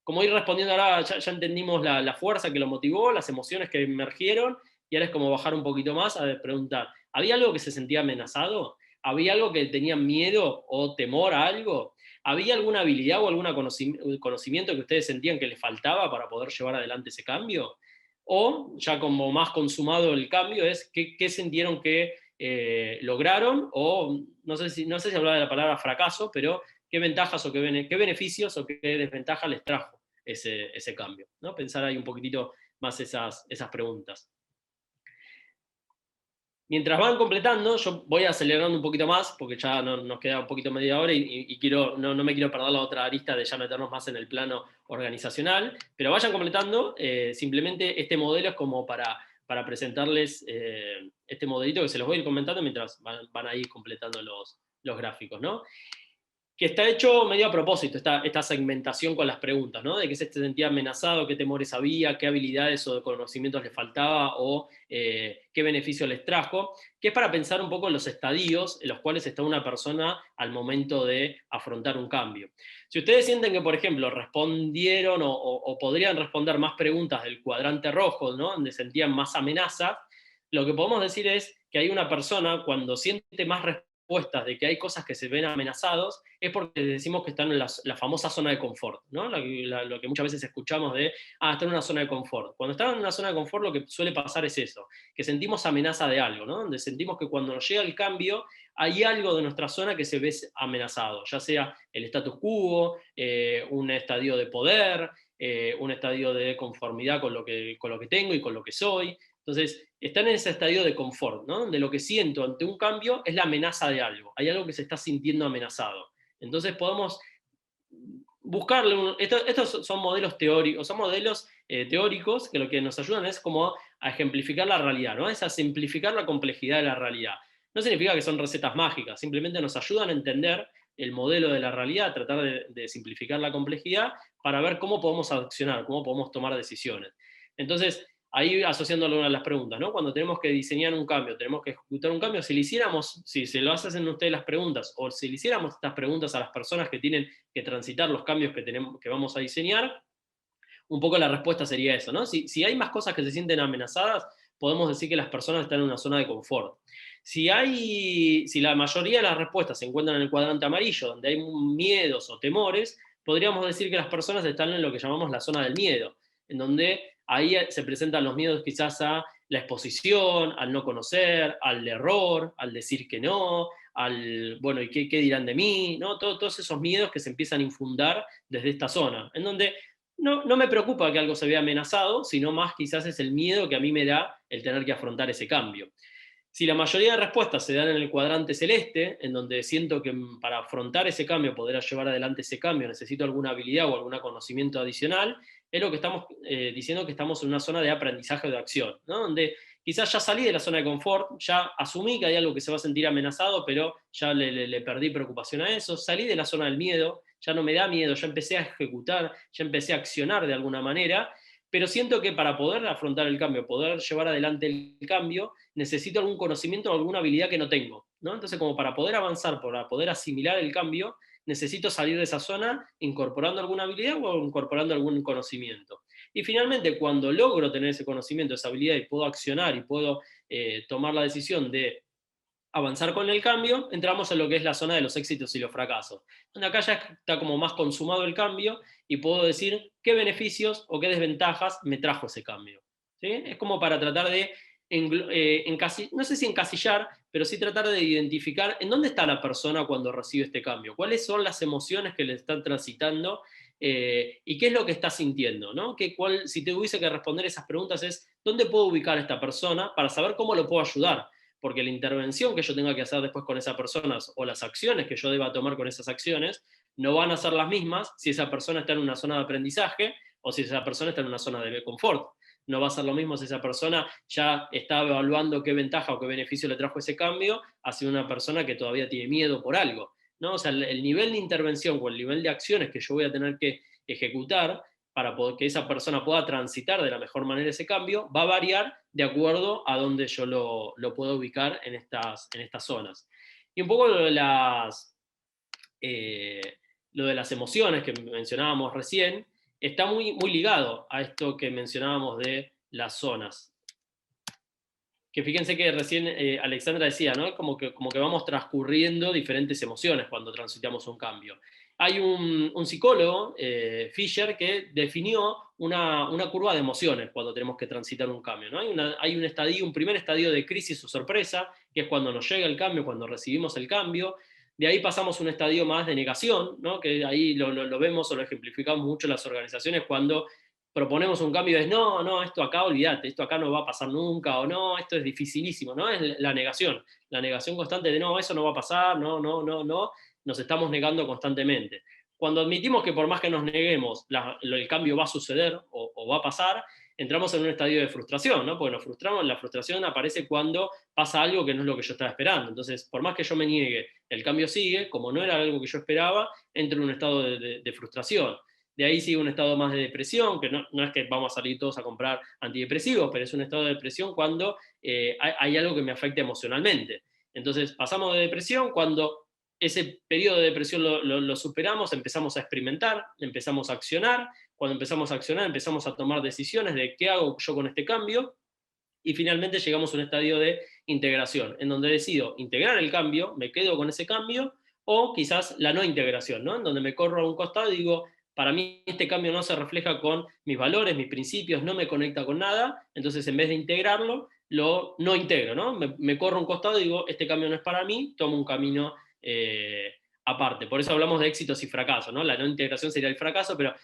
como ir respondiendo ahora, ya entendimos la fuerza que lo motivó, las emociones que emergieron, y ahora es como bajar un poquito más a preguntar, ¿había algo que se sentía amenazado? ¿Había algo que tenían miedo o temor a algo? ¿Había alguna habilidad o algún conocimiento que ustedes sentían que les faltaba para poder llevar adelante ese cambio? O, ya como más consumado el cambio, ¿qué sintieron que lograron? O no sé si hablaba de la palabra fracaso, pero ¿qué ventajas o qué beneficios o qué desventajas les trajo ese cambio? ¿No? Pensar ahí un poquitito más esas preguntas. Mientras van completando, yo voy acelerando un poquito más, porque ya nos queda un poquito media hora y no me quiero perder la otra arista de ya meternos más en el plano organizacional, pero vayan completando. Simplemente este modelo es como para presentarles este modelito que se los voy a ir comentando mientras van a ir completando los gráficos, ¿no? Que está hecho medio a propósito, esta segmentación con las preguntas, ¿no? De qué se sentía amenazado, qué temores había, qué habilidades o conocimientos les faltaba, o qué beneficio les trajo, que es para pensar un poco en los estadios en los cuales está una persona al momento de afrontar un cambio. Si ustedes sienten que, por ejemplo, respondieron o podrían responder más preguntas del cuadrante rojo, ¿no? Donde sentían más amenaza, lo que podemos decir es que hay una persona, cuando siente más respuestas de que hay cosas que se ven amenazados, es porque decimos que están en la famosa zona de confort, ¿no? Lo que muchas veces escuchamos de, están en una zona de confort. Cuando están en una zona de confort, lo que suele pasar es eso, que sentimos amenaza de algo, ¿no? Donde sentimos que cuando nos llega el cambio, hay algo de nuestra zona que se ve amenazado, ya sea el status quo, un estadio de poder, un estadio de conformidad con lo que tengo y con lo que soy. Entonces, están en ese estadio de confort, ¿no? Donde lo que siento ante un cambio es la amenaza de algo. Hay algo que se está sintiendo amenazado. Entonces podemos buscarle, estos son modelos teóricos, teóricos que lo que nos ayudan es como a ejemplificar la realidad, ¿no? Es a simplificar la complejidad de la realidad. No significa que son recetas mágicas, simplemente nos ayudan a entender el modelo de la realidad, a tratar de simplificar la complejidad para ver cómo podemos accionar, cómo podemos tomar decisiones. Entonces, ahí asociándolo a una de las preguntas, ¿no? Cuando tenemos que diseñar un cambio, tenemos que ejecutar un cambio, si se lo hacen ustedes las preguntas, o si le hiciéramos estas preguntas a las personas que tienen que transitar los cambios que vamos a diseñar, un poco la respuesta sería eso, ¿no? Si hay más cosas que se sienten amenazadas, podemos decir que las personas están en una zona de confort. Si la mayoría de las respuestas se encuentran en el cuadrante amarillo, donde hay miedos o temores, podríamos decir que las personas están en lo que llamamos la zona del miedo, en donde ahí se presentan los miedos quizás a la exposición, al no conocer, al error, al decir que no, bueno, ¿y qué dirán de mí? ¿No? Todos esos miedos que se empiezan a infundar desde esta zona, en donde no me preocupa que algo se vea amenazado, sino más quizás es el miedo que a mí me da el tener que afrontar ese cambio. Si la mayoría de respuestas se dan en el cuadrante celeste, en donde siento que para afrontar ese cambio, poder llevar adelante ese cambio, necesito alguna habilidad o algún conocimiento adicional, es lo que estamos diciendo que estamos en una zona de aprendizaje o de acción, ¿no? Donde quizás ya salí de la zona de confort, ya asumí que hay algo que se va a sentir amenazado, pero ya le perdí preocupación a eso, salí de la zona del miedo, ya no me da miedo, ya empecé a ejecutar, ya empecé a accionar de alguna manera, pero siento que para poder afrontar el cambio, poder llevar adelante el cambio, necesito algún conocimiento o alguna habilidad que no tengo, ¿no? Entonces, como para poder avanzar, para poder asimilar el cambio, necesito salir de esa zona incorporando alguna habilidad o incorporando algún conocimiento. Y finalmente, cuando logro tener ese conocimiento, esa habilidad y puedo accionar y puedo tomar la decisión de avanzar con el cambio, entramos en lo que es la zona de los éxitos y los fracasos, donde acá ya está como más consumado el cambio y puedo decir qué beneficios o qué desventajas me trajo ese cambio, ¿sí? Es como para tratar de, no sé si encasillar, pero sí tratar de identificar en dónde está la persona cuando recibe este cambio, cuáles son las emociones que le están transitando y qué es lo que está sintiendo, ¿no? Si tuviese que responder esas preguntas es, ¿dónde puedo ubicar a esta persona para saber cómo lo puedo ayudar? Porque la intervención que yo tenga que hacer después con esas personas o las acciones que yo deba tomar con esas acciones no van a ser las mismas si esa persona está en una zona de aprendizaje o si esa persona está en una zona de confort. No va a ser lo mismo si esa persona ya está evaluando qué ventaja o qué beneficio le trajo ese cambio hacia una persona que todavía tiene miedo por algo, ¿no? O sea, el nivel de intervención o el nivel de acciones que yo voy a tener que ejecutar para que esa persona pueda transitar de la mejor manera ese cambio, va a variar de acuerdo a donde yo lo puedo ubicar en estas zonas. Y un poco lo de las emociones que mencionábamos recién, está muy, muy ligado a esto que mencionábamos de las zonas. Que fíjense que recién Alexandra decía, ¿no? Como que vamos transcurriendo diferentes emociones cuando transitamos un cambio. Hay un psicólogo, Fisher, que definió una curva de emociones cuando tenemos que transitar un cambio, ¿no? Hay un primer estadio de crisis o sorpresa, que es cuando nos llega el cambio, cuando recibimos el cambio. De ahí pasamos a un estadio más de negación, ¿no? Que ahí lo vemos o lo ejemplificamos mucho en las organizaciones cuando proponemos un cambio, es no, esto acá olvídate, esto acá no va a pasar nunca, o no, esto es dificilísimo, ¿no? Es la negación constante de no, eso no va a pasar, no, nos estamos negando constantemente. Cuando admitimos que por más que nos neguemos, el cambio va a suceder o va a pasar, entramos en un estadio de frustración, ¿no? Porque nos frustramos, la frustración aparece cuando pasa algo que no es lo que yo estaba esperando. Entonces, por más que yo me niegue, el cambio sigue, como no era algo que yo esperaba, entro en un estado de frustración. De ahí sigue un estado más de depresión, que no es que vamos a salir todos a comprar antidepresivos, pero es un estado de depresión cuando hay algo que me afecta emocionalmente. Entonces, pasamos de depresión cuando ese periodo de depresión lo superamos, empezamos a experimentar, empezamos a accionar. Cuando empezamos a accionar, empezamos a tomar decisiones de qué hago yo con este cambio, y finalmente llegamos a un estadio de integración, en donde decido integrar el cambio, me quedo con ese cambio, o quizás la no integración, ¿no? En donde me corro a un costado y digo, para mí este cambio no se refleja con mis valores, mis principios, no me conecta con nada, entonces en vez de integrarlo, lo no integro, ¿no? Me corro a un costado y digo, este cambio no es para mí, tomo un camino aparte. Por eso hablamos de éxitos y fracasos, ¿no? La no integración sería el fracaso, pero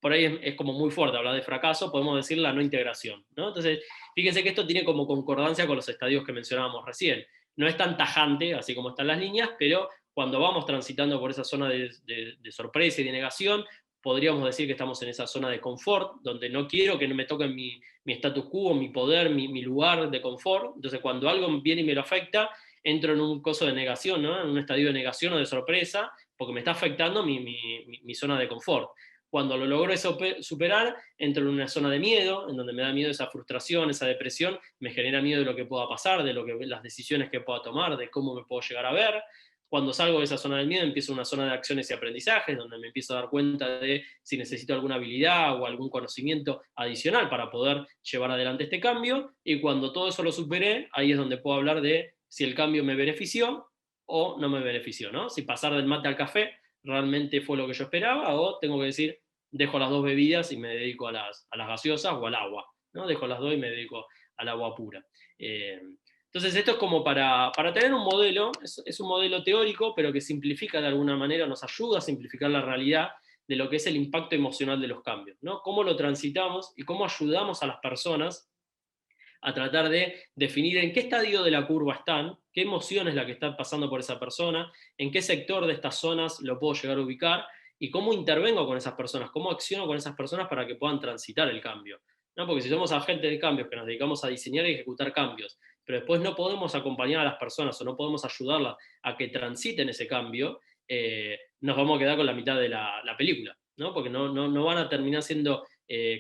por ahí es como muy fuerte hablar de fracaso, podemos decir la no integración, ¿no? Entonces, fíjense que esto tiene como concordancia con los estadios que mencionábamos recién. No es tan tajante, así como están las líneas, pero cuando vamos transitando por esa zona de sorpresa y de negación, podríamos decir que estamos en esa zona de confort, donde no quiero que me toquen mi status quo, mi poder, mi lugar de confort. Entonces cuando algo viene y me lo afecta, entro en un coso de negación, ¿no? En un estadio de negación o de sorpresa, porque me está afectando mi zona de confort. Cuando lo logro superar, entro en una zona de miedo, en donde me da miedo esa frustración, esa depresión, me genera miedo de lo que pueda pasar, de las decisiones que pueda tomar, de cómo me puedo llegar a ver. Cuando salgo de esa zona del miedo, empiezo una zona de acciones y aprendizajes, donde me empiezo a dar cuenta de si necesito alguna habilidad o algún conocimiento adicional para poder llevar adelante este cambio. Y cuando todo eso lo superé, ahí es donde puedo hablar de si el cambio me benefició o no me benefició, ¿no? Si pasar del mate al café realmente fue lo que yo esperaba, o tengo que decir, dejo las dos bebidas y me dedico a las gaseosas o al agua, ¿no? Dejo las dos y me dedico al agua pura. Entonces esto es como para tener un modelo, es un modelo teórico, pero que simplifica de alguna manera, nos ayuda a simplificar la realidad de lo que es el impacto emocional de los cambios, ¿no? Cómo lo transitamos y cómo ayudamos a las personas a tratar de definir en qué estadio de la curva están, qué emoción es la que está pasando por esa persona, en qué sector de estas zonas lo puedo llegar a ubicar, y cómo intervengo con esas personas, cómo acciono con esas personas para que puedan transitar el cambio, ¿no? Porque si somos agentes de cambios que nos dedicamos a diseñar y ejecutar cambios, pero después no podemos acompañar a las personas o no podemos ayudarlas a que transiten ese cambio, nos vamos a quedar con la mitad de la película, ¿no? Porque no van a terminar siendo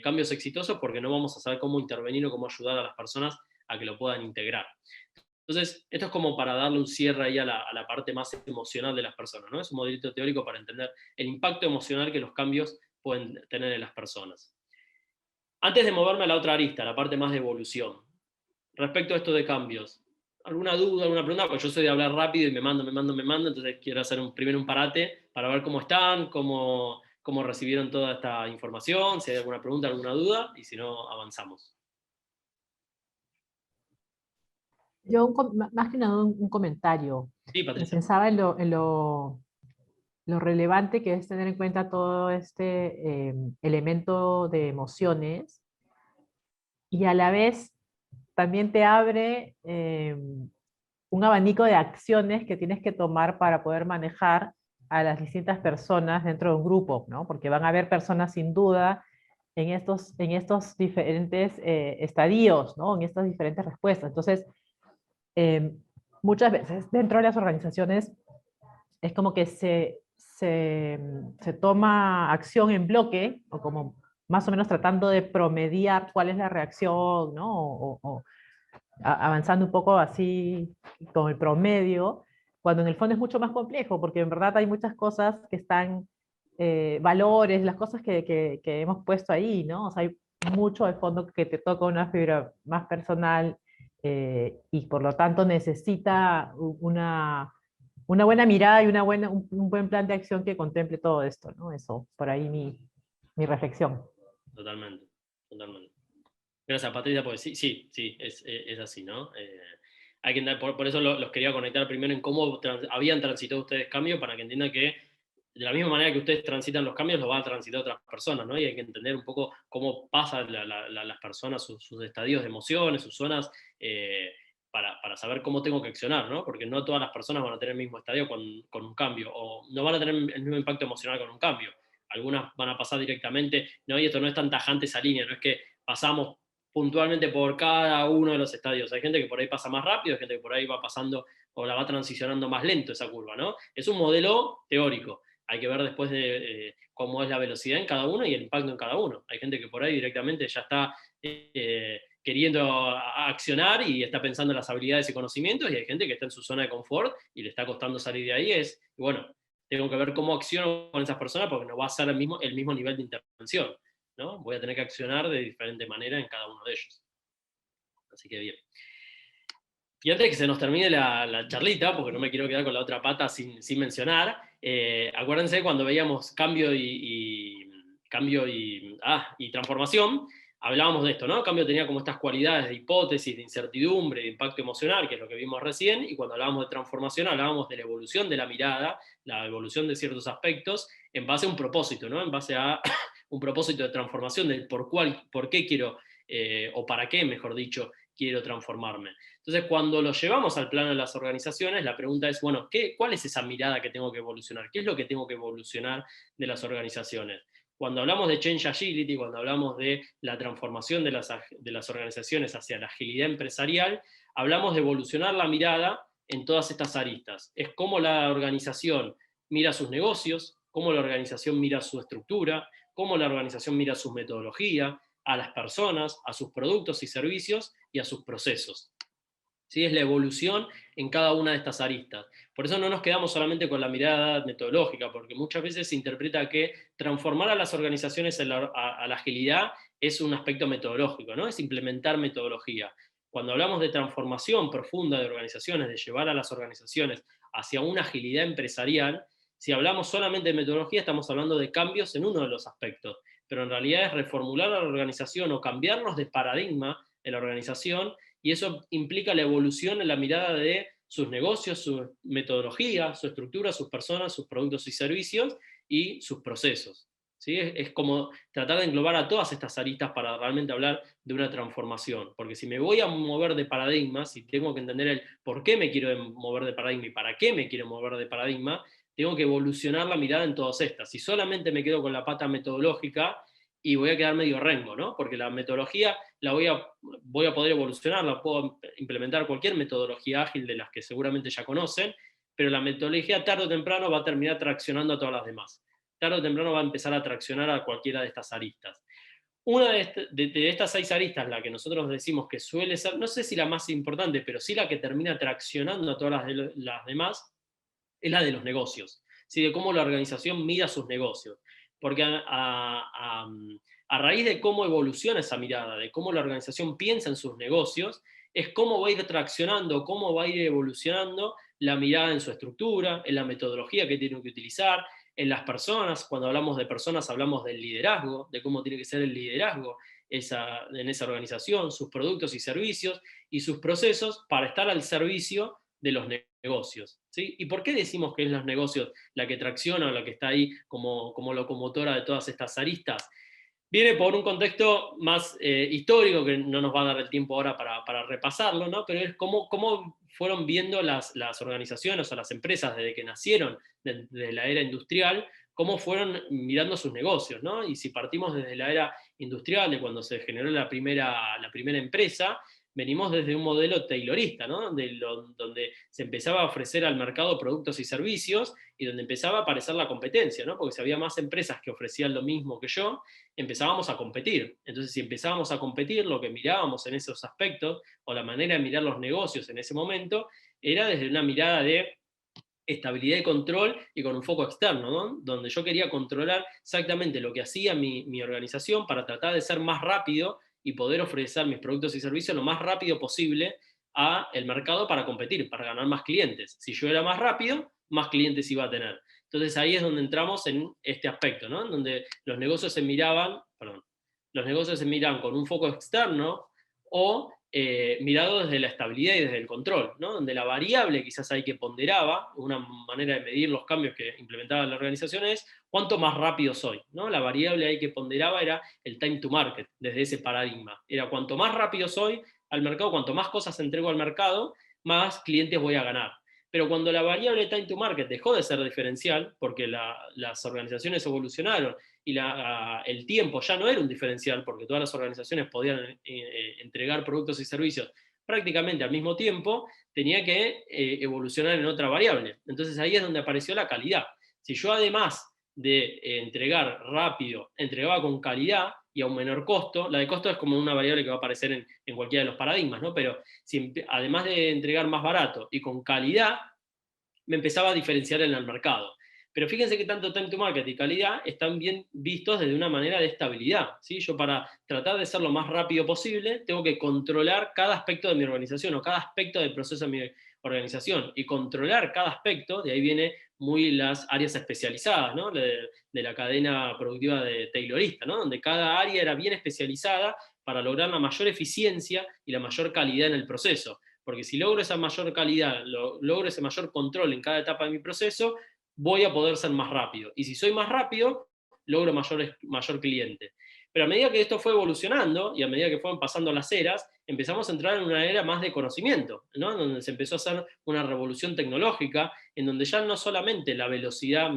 cambios exitosos porque no vamos a saber cómo intervenir o cómo ayudar a las personas a que lo puedan integrar. Entonces, esto es como para darle un cierre ahí a la parte más emocional de las personas, ¿no? Es un modelito teórico para entender el impacto emocional que los cambios pueden tener en las personas. Antes de moverme a la otra arista, la parte más de evolución, respecto a esto de cambios, ¿alguna duda, alguna pregunta? Porque yo soy de hablar rápido y me mando, entonces quiero hacer primero un parate para ver cómo están, cómo recibieron toda esta información, si hay alguna pregunta, alguna duda, y si no, avanzamos. Yo, más que nada, un comentario. Sí, Patricia. Pensaba en lo relevante que es tener en cuenta todo este elemento de emociones, y a la vez también te abre un abanico de acciones que tienes que tomar para poder manejar a las distintas personas dentro de un grupo, ¿no? Porque van a haber personas sin duda en estos diferentes estadios, ¿no? En estas diferentes respuestas. Entonces, muchas veces dentro de las organizaciones es como que se toma acción en bloque, o como más o menos tratando de promediar cuál es la reacción, ¿no? O avanzando un poco así con el promedio, cuando en el fondo es mucho más complejo, porque en verdad hay muchas cosas que están, valores, las cosas que hemos puesto ahí, ¿no? O sea, hay mucho de fondo que te toca una fibra más personal, y por lo tanto necesita una buena mirada y un buen plan de acción que contemple todo esto, ¿no? Eso, por ahí mi reflexión. Totalmente. Gracias, Patricia, porque sí, es así, ¿no? Hay que por eso los quería conectar primero en cómo habían transitado ustedes cambios, para que entiendan que de la misma manera que ustedes transitan los cambios, los van a transitar otras personas, ¿no? Y hay que entender un poco cómo pasan las personas, sus estadios de emociones, sus zonas, para saber cómo tengo que accionar, ¿no? Porque no todas las personas van a tener el mismo estadio con un cambio, o no van a tener el mismo impacto emocional con un cambio. Algunas van a pasar directamente, ¿no? Y esto no es tan tajante esa línea, no es que pasamos puntualmente por cada uno de los estadios. Hay gente que por ahí pasa más rápido, hay gente que por ahí va pasando o la va transicionando más lento esa curva, ¿no? Es un modelo teórico. Hay que ver después de cómo es la velocidad en cada uno y el impacto en cada uno. Hay gente que por ahí directamente ya está queriendo accionar y está pensando en las habilidades y conocimientos, y hay gente que está en su zona de confort y le está costando salir de ahí. Y bueno, tengo que ver cómo acciono con esas personas, porque no va a ser el mismo nivel de intervención, ¿no? Voy a tener que accionar de diferente manera en cada uno de ellos. Así que bien. Y antes de que se nos termine la charlita, porque no me quiero quedar con la otra pata sin mencionar, acuérdense cuando veíamos cambio y transformación, hablábamos de esto, ¿no? Cambio tenía como estas cualidades de hipótesis, de incertidumbre, de impacto emocional, que es lo que vimos recién, y cuando hablábamos de transformación hablábamos de la evolución de la mirada, la evolución de ciertos aspectos, en base a un propósito, ¿no? En base a un propósito de transformación, del por qué quiero, o para qué, mejor dicho, quiero transformarme. Entonces, cuando lo llevamos al plano de las organizaciones, la pregunta es, bueno, ¿cuál es esa mirada que tengo que evolucionar? ¿Qué es lo que tengo que evolucionar de las organizaciones? Cuando hablamos de Change Agility, cuando hablamos de la transformación de las organizaciones hacia la agilidad empresarial, hablamos de evolucionar la mirada en todas estas aristas. Es cómo la organización mira sus negocios, cómo la organización mira su estructura, cómo la organización mira su metodología, a las personas, a sus productos y servicios y a sus procesos. ¿Sí? Es la evolución en cada una de estas aristas. Por eso no nos quedamos solamente con la mirada metodológica, porque muchas veces se interpreta que transformar a las organizaciones a la agilidad es un aspecto metodológico, ¿no? Es implementar metodología. Cuando hablamos de transformación profunda de organizaciones, de llevar a las organizaciones hacia una agilidad empresarial, si hablamos solamente de metodología, estamos hablando de cambios en uno de los aspectos, pero en realidad es reformular a la organización o cambiarnos de paradigma en la organización, y eso implica la evolución en la mirada de sus negocios, su metodología, su estructura, sus personas, sus productos y servicios, y sus procesos. ¿Sí? Es como tratar de englobar a todas estas aristas para realmente hablar de una transformación, porque si me voy a mover de paradigma, si tengo que entender el por qué me quiero mover de paradigma y para qué me quiero mover de paradigma, tengo que evolucionar la mirada en todas estas. Si solamente me quedo con la pata metodológica, y voy a quedar medio rengo, ¿no? Porque la metodología la voy a poder evolucionar, la puedo implementar cualquier metodología ágil de las que seguramente ya conocen, pero la metodología tarde o temprano va a terminar traccionando a todas las demás. Tarde o temprano va a empezar a traccionar a cualquiera de estas aristas. Una de estas 6 aristas, la que nosotros decimos que suele ser, no sé si la más importante, pero sí la que termina traccionando a todas las demás, es la de los negocios, ¿sí? De cómo la organización mira sus negocios. Porque a raíz de cómo evoluciona esa mirada, de cómo la organización piensa en sus negocios, es cómo va a ir traccionando, cómo va a ir evolucionando la mirada en su estructura, en la metodología que tienen que utilizar, en las personas. Cuando hablamos de personas hablamos del liderazgo, de cómo tiene que ser el liderazgo en esa organización, sus productos y servicios, y sus procesos para estar al servicio de los negocios. ¿Sí? ¿Y por qué decimos que es los negocios la que tracciona o la que está ahí como locomotora de todas estas aristas? Viene por un contexto más histórico, que no nos va a dar el tiempo ahora para repasarlo, ¿no? Pero es cómo fueron viendo las organizaciones o las empresas desde que nacieron, desde la era industrial, cómo fueron mirando sus negocios, ¿no? Y si partimos desde la era industrial, de cuando se generó la primera empresa, venimos desde un modelo taylorista, ¿no? Donde se empezaba a ofrecer al mercado productos y servicios, y donde empezaba a aparecer la competencia, ¿no? Porque si había más empresas que ofrecían lo mismo que yo, empezábamos a competir. Entonces, si empezábamos a competir, lo que mirábamos en esos aspectos, o la manera de mirar los negocios en ese momento, era desde una mirada de estabilidad y control, y con un foco externo, ¿no? Donde yo quería controlar exactamente lo que hacía mi organización para tratar de ser más rápido y poder ofrecer mis productos y servicios lo más rápido posible al mercado para competir, para ganar más clientes. Si yo era más rápido, más clientes iba a tener. Entonces ahí es donde entramos en este aspecto, ¿no? Donde los negocios se miraban con un foco externo, o mirado desde la estabilidad y desde el control, ¿no? Donde la variable quizás ahí que ponderaba, una manera de medir los cambios que implementaba la organización, es cuánto más rápido soy, ¿no? La variable ahí que ponderaba era el time to market, desde ese paradigma. Era cuanto más rápido soy al mercado, cuanto más cosas entrego al mercado, más clientes voy a ganar. Pero cuando la variable time to market dejó de ser diferencial, porque las organizaciones evolucionaron y el tiempo ya no era un diferencial, porque todas las organizaciones podían entregar productos y servicios prácticamente al mismo tiempo, tenía que evolucionar en otra variable. Entonces ahí es donde apareció la calidad. Si yo, además de entregar rápido, entregaba con calidad y a un menor costo, la de costo es como una variable que va a aparecer en cualquiera de los paradigmas, ¿no? Pero si además de entregar más barato y con calidad, me empezaba a diferenciar en el mercado. Pero fíjense que tanto time to market y calidad están bien vistos desde una manera de estabilidad, ¿sí? Yo, para tratar de ser lo más rápido posible, tengo que controlar cada aspecto de mi organización, o cada aspecto del proceso de mi organización. Y controlar cada aspecto, de ahí viene muy las áreas especializadas, ¿no? de la cadena productiva de taylorista, ¿no? Donde cada área era bien especializada para lograr la mayor eficiencia y la mayor calidad en el proceso. Porque si logro esa mayor calidad, logro ese mayor control en cada etapa de mi proceso, voy a poder ser más rápido. Y si soy más rápido, logro mayor cliente. Pero a medida que esto fue evolucionando, y a medida que fueron pasando las eras, empezamos a entrar en una era más de conocimiento, ¿no? En donde se empezó a hacer una revolución tecnológica, en donde ya no solamente la velocidad,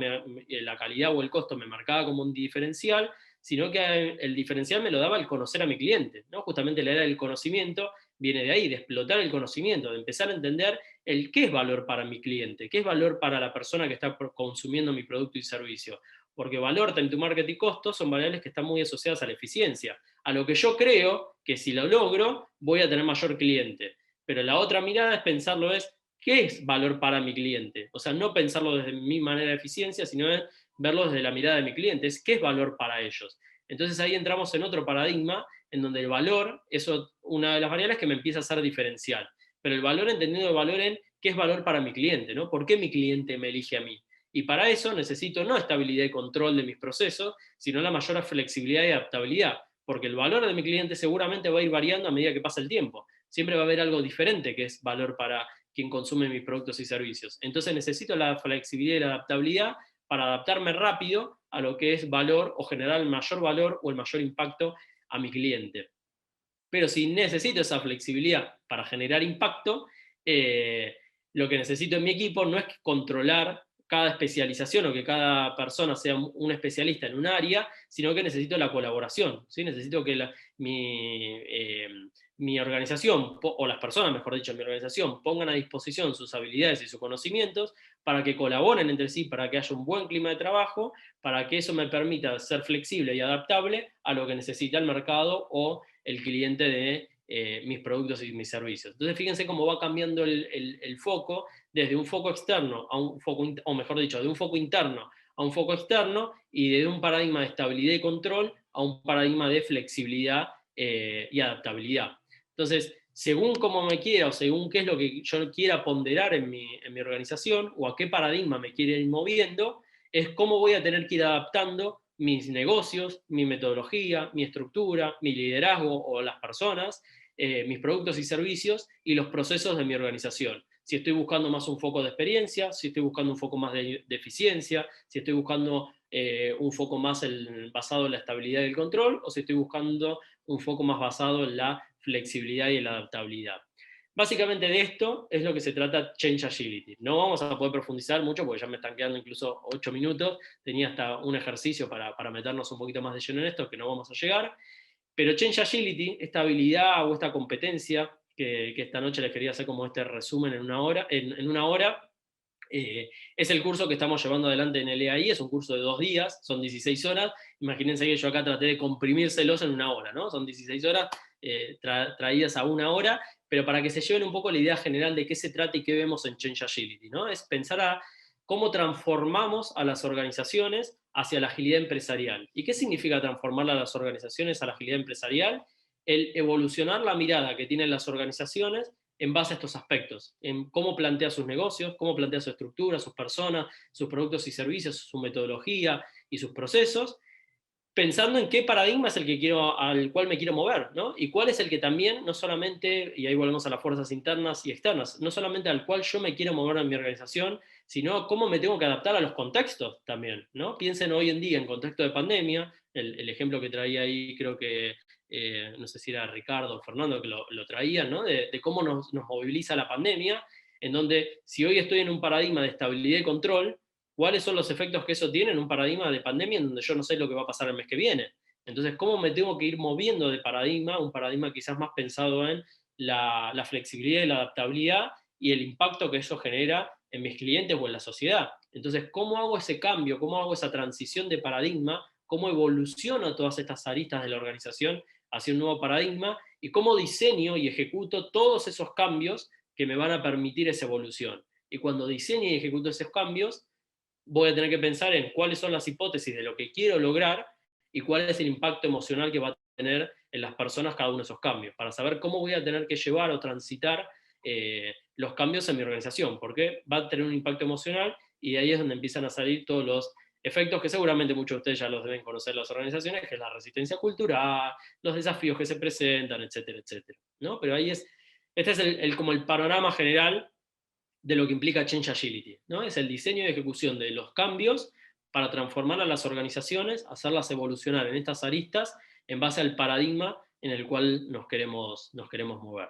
la calidad o el costo me marcaba como un diferencial, sino que el diferencial me lo daba el conocer a mi cliente, ¿no? Justamente la era del conocimiento viene de ahí, de explotar el conocimiento, de empezar a entender el qué es valor para mi cliente, qué es valor para la persona que está consumiendo mi producto y servicio. Porque valor, time to market y costo son variables que están muy asociadas a la eficiencia, a lo que yo creo que si lo logro voy a tener mayor cliente. Pero la otra mirada es pensarlo ¿qué es valor para mi cliente? O sea, no pensarlo desde mi manera de eficiencia, sino verlo desde la mirada de mi cliente, ¿qué es valor para ellos? Entonces ahí entramos en otro paradigma en donde el valor es una de las variables que me empieza a ser diferencial. Pero el valor, entendiendo el valor en qué es valor para mi cliente, ¿no? ¿Por qué mi cliente me elige a mí? Y para eso necesito no estabilidad y control de mis procesos, sino la mayor flexibilidad y adaptabilidad, porque el valor de mi cliente seguramente va a ir variando a medida que pasa el tiempo. Siempre va a haber algo diferente que es valor para quien consume mis productos y servicios. Entonces necesito la flexibilidad y la adaptabilidad para adaptarme rápido a lo que es valor o generar el mayor valor o el mayor impacto a mi cliente. Pero si necesito esa flexibilidad para generar impacto, lo que necesito en mi equipo no es controlar cada especialización o que cada persona sea un especialista en un área, sino que necesito la colaboración, ¿sí? Necesito que mi organización, o las personas, mejor dicho, en mi organización, pongan a disposición sus habilidades y sus conocimientos para que colaboren entre sí, para que haya un buen clima de trabajo, para que eso me permita ser flexible y adaptable a lo que necesita el mercado o el cliente de mis productos y mis servicios. Entonces fíjense cómo va cambiando el foco desde un foco externo a un foco, o mejor dicho, de un foco interno a un foco externo, y de un paradigma de estabilidad y control a un paradigma de flexibilidad y adaptabilidad. Entonces, según cómo me quiera, o según qué es lo que yo quiera ponderar en mi organización, o a qué paradigma me quiera ir moviendo, es cómo voy a tener que ir adaptando mis negocios, mi metodología, mi estructura, mi liderazgo o las personas, mis productos y servicios y los procesos de mi organización. Si estoy buscando más un foco de experiencia, si estoy buscando un foco más de eficiencia, si estoy buscando un foco más basado en la estabilidad y el control, o si estoy buscando un foco más basado en la flexibilidad y la adaptabilidad. Básicamente de esto es lo que se trata Change Agility. No vamos a poder profundizar mucho porque ya me están quedando incluso 8 minutos. Tenía hasta un ejercicio para meternos un poquito más de lleno en esto, que no vamos a llegar. Pero Change Agility, esta habilidad o esta competencia, que esta noche les quería hacer como este resumen en una hora, es el curso que estamos llevando adelante en el EAI. Es un curso de 2 días, son 16 horas. Imagínense que yo acá traté de comprimírselos en 1 hora, ¿no? Son 16 horas traídas a 1 hora, pero para que se lleven un poco la idea general de qué se trata y qué vemos en Change Agility, ¿no? Es pensar a cómo transformamos a las organizaciones hacia la agilidad empresarial. ¿Y qué significa transformar a las organizaciones a la agilidad empresarial? El evolucionar la mirada que tienen las organizaciones en base a estos aspectos, en cómo plantea sus negocios, cómo plantea su estructura, sus personas, sus productos y servicios, su metodología y sus procesos, pensando en qué paradigma es el que al cual me quiero mover, ¿no? Y cuál es el que también, no solamente, y ahí volvemos a las fuerzas internas y externas, no solamente al cual yo me quiero mover en mi organización, sino cómo me tengo que adaptar a los contextos también, ¿no? Piensen hoy en día en contexto de pandemia, el ejemplo que traía ahí, creo que, no sé si era Ricardo o Fernando que lo traían, ¿no? De cómo nos moviliza la pandemia, en donde si hoy estoy en un paradigma de estabilidad y control, ¿cuáles son los efectos que eso tiene en un paradigma de pandemia en donde yo no sé lo que va a pasar el mes que viene? Entonces, ¿cómo me tengo que ir moviendo de paradigma? Un paradigma quizás más pensado en la flexibilidad y la adaptabilidad y el impacto que eso genera en mis clientes o en la sociedad. Entonces, ¿cómo hago ese cambio? ¿Cómo hago esa transición de paradigma? ¿Cómo evoluciono todas estas aristas de la organización hacia un nuevo paradigma? ¿Y cómo diseño y ejecuto todos esos cambios que me van a permitir esa evolución? Y cuando diseño y ejecuto esos cambios, voy a tener que pensar en cuáles son las hipótesis de lo que quiero lograr y cuál es el impacto emocional que va a tener en las personas cada uno de esos cambios, para saber cómo voy a tener que llevar o transitar los cambios en mi organización, porque va a tener un impacto emocional y de ahí es donde empiezan a salir todos los efectos que seguramente muchos de ustedes ya los deben conocer las organizaciones, que es la resistencia cultural, los desafíos que se presentan, etcétera, etcétera, ¿no? Pero ahí este es como el panorama general de lo que implica Change Agility, ¿no? Es el diseño y ejecución de los cambios para transformar a las organizaciones, hacerlas evolucionar en estas aristas en base al paradigma en el cual nos queremos mover.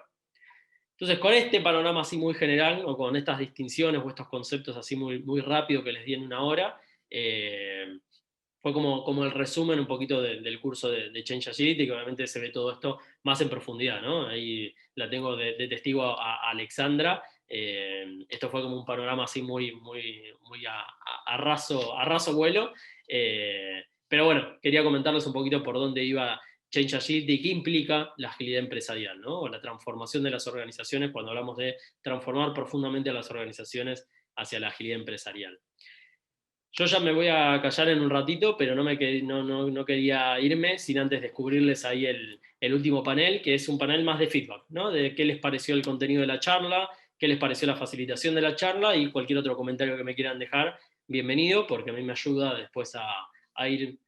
Entonces, con este panorama así muy general, o con estas distinciones o estos conceptos así muy rápido que les di en una hora, fue como el resumen un poquito del curso de Change Agility, que obviamente se ve todo esto más en profundidad, ¿no? Ahí la tengo de testigo a Alexandra. Esto fue como un panorama así muy a raso vuelo. Pero bueno, quería comentarles un poquito por dónde iba Change Agility, qué implica la agilidad empresarial, ¿no? O la transformación de las organizaciones, cuando hablamos de transformar profundamente a las organizaciones hacia la agilidad empresarial. Yo ya me voy a callar en un ratito, pero no quería irme sin antes descubrirles ahí el último panel, que es un panel más de feedback, ¿no? De qué les pareció el contenido de la charla, qué les pareció la facilitación de la charla, y cualquier otro comentario que me quieran dejar, bienvenido, porque a mí me ayuda después a ir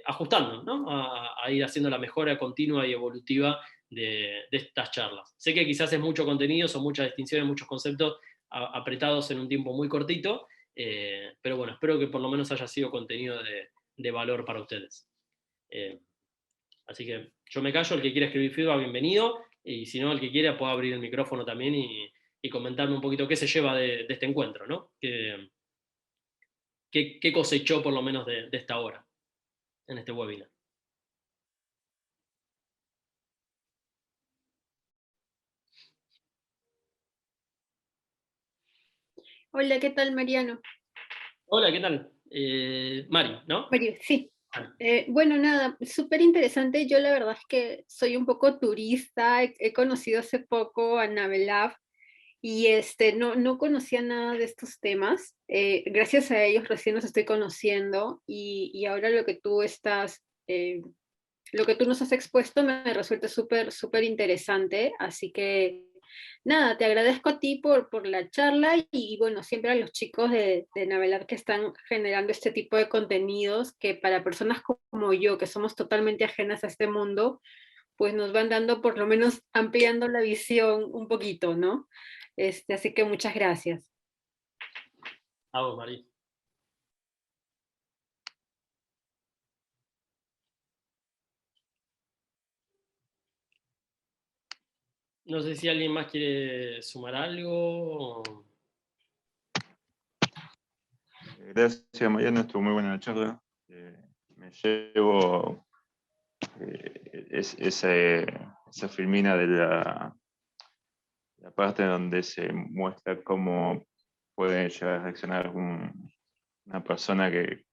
ajustando, ¿no? A ir haciendo la mejora continua y evolutiva de estas charlas. Sé que quizás es mucho contenido, son muchas distinciones, muchos conceptos apretados en un tiempo muy cortito, pero bueno, espero que por lo menos haya sido contenido de valor para ustedes. Así que yo me callo, el que quiera escribir feedback, bienvenido, y si no, el que quiera puede abrir el micrófono también y comentarme un poquito qué se lleva de este encuentro, ¿no? ¿Qué cosechó por lo menos de esta hora, en este webinar? Hola, ¿qué tal, Mariano? Hola, ¿qué tal? Mari, ¿no? Mario, sí. Bueno, nada, súper interesante. Yo la verdad es que soy un poco turista, he conocido hace poco a Navelab y no conocía nada de estos temas. Gracias a ellos recién los estoy conociendo y ahora lo que tú nos has expuesto me resulta súper interesante, así que nada, te agradezco a ti por la charla y bueno, siempre a los chicos de Navelar que están generando este tipo de contenidos que para personas como yo, que somos totalmente ajenas a este mundo, pues nos van dando por lo menos ampliando la visión un poquito, ¿no? Así que muchas gracias. A vos, Mari. No sé si alguien más quiere sumar algo. Gracias, Mariano, estuvo muy buena la charla. Me llevo esa filmina de la parte donde se muestra cómo puede llegar a reaccionar una persona que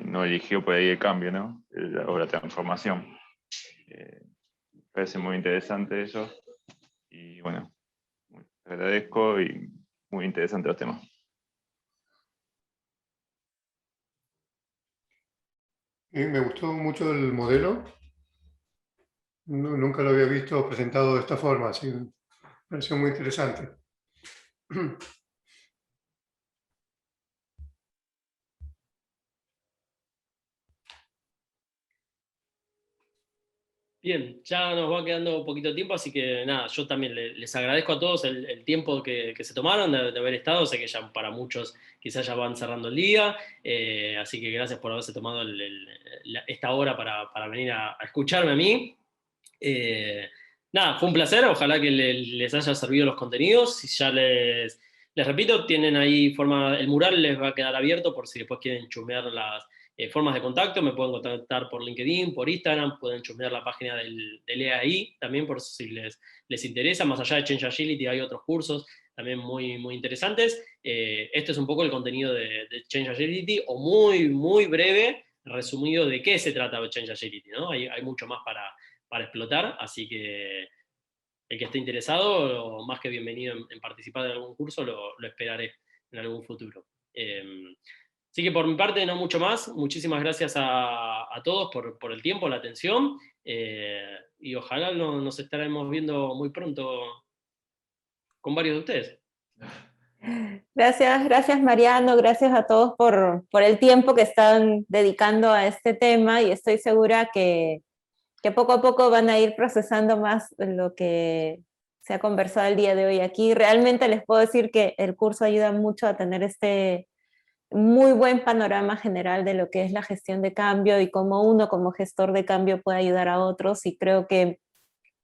no eligió por ahí el cambio, ¿no? O la transformación. Me parece muy interesante eso. Y bueno, agradezco y muy interesante los temas. Me gustó mucho el modelo. Nunca lo había visto presentado de esta forma, así me pareció muy interesante. Bien, ya nos va quedando un poquito de tiempo, así que nada, yo también les agradezco a todos el tiempo que se tomaron de haber estado. Sé que ya para muchos quizás ya van cerrando el día, así que gracias por haberse tomado esta hora para venir a escucharme a mí. Nada, fue un placer, ojalá que les haya servido los contenidos. Si ya les repito, tienen ahí el mural les va a quedar abierto por si después quieren chusmear las formas de contacto, me pueden contactar por LinkedIn, por Instagram, pueden chusmear la página del EAI, también por si les interesa. Más allá de Change Agility hay otros cursos también muy interesantes. Esto es un poco el contenido de Change Agility, o muy breve, resumido de qué se trata de Change Agility, ¿no? Hay mucho más para explotar, así que el que esté interesado, más que bienvenido en participar de algún curso, lo esperaré en algún futuro. Así que por mi parte no mucho más. Muchísimas gracias a todos por el tiempo, la atención, y ojalá nos estaremos viendo muy pronto con varios de ustedes. Gracias Mariano, gracias a todos por el tiempo que están dedicando a este tema, y estoy segura que poco a poco van a ir procesando más lo que se ha conversado el día de hoy aquí. Realmente les puedo decir que el curso ayuda mucho a tener este muy buen panorama general de lo que es la gestión de cambio y cómo uno como gestor de cambio puede ayudar a otros, y creo que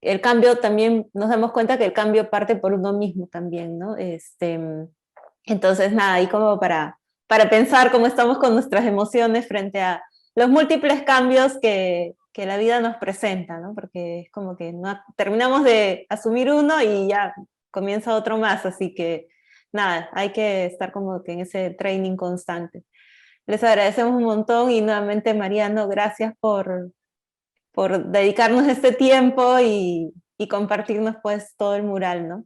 el cambio también, nos damos cuenta que el cambio parte por uno mismo también, ¿no? Entonces, nada, ahí como para pensar cómo estamos con nuestras emociones frente a los múltiples cambios que la vida nos presenta, ¿no? Porque es como que no, terminamos de asumir uno y ya comienza otro más, así que nada, hay que estar como que en ese training constante. Les agradecemos un montón y nuevamente, Mariano, gracias por dedicarnos este tiempo y compartirnos pues todo el mural, ¿no?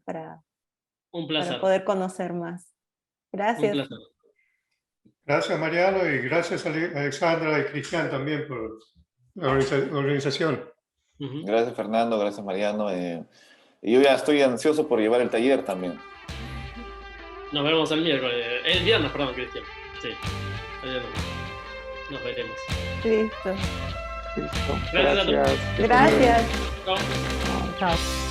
Un placer. Para poder conocer más. Gracias. Un placer. Gracias, Mariano, y gracias a Alexandra y Cristian también por la organización. Gracias, Fernando, gracias, Mariano. Y yo ya estoy ansioso por llevar el taller también. Nos vemos el miércoles. El viernes, perdón, Cristian. Sí, el viernes. Nos veremos. Listo. Listo. Gracias a todos. Gracias. Chao. Chao.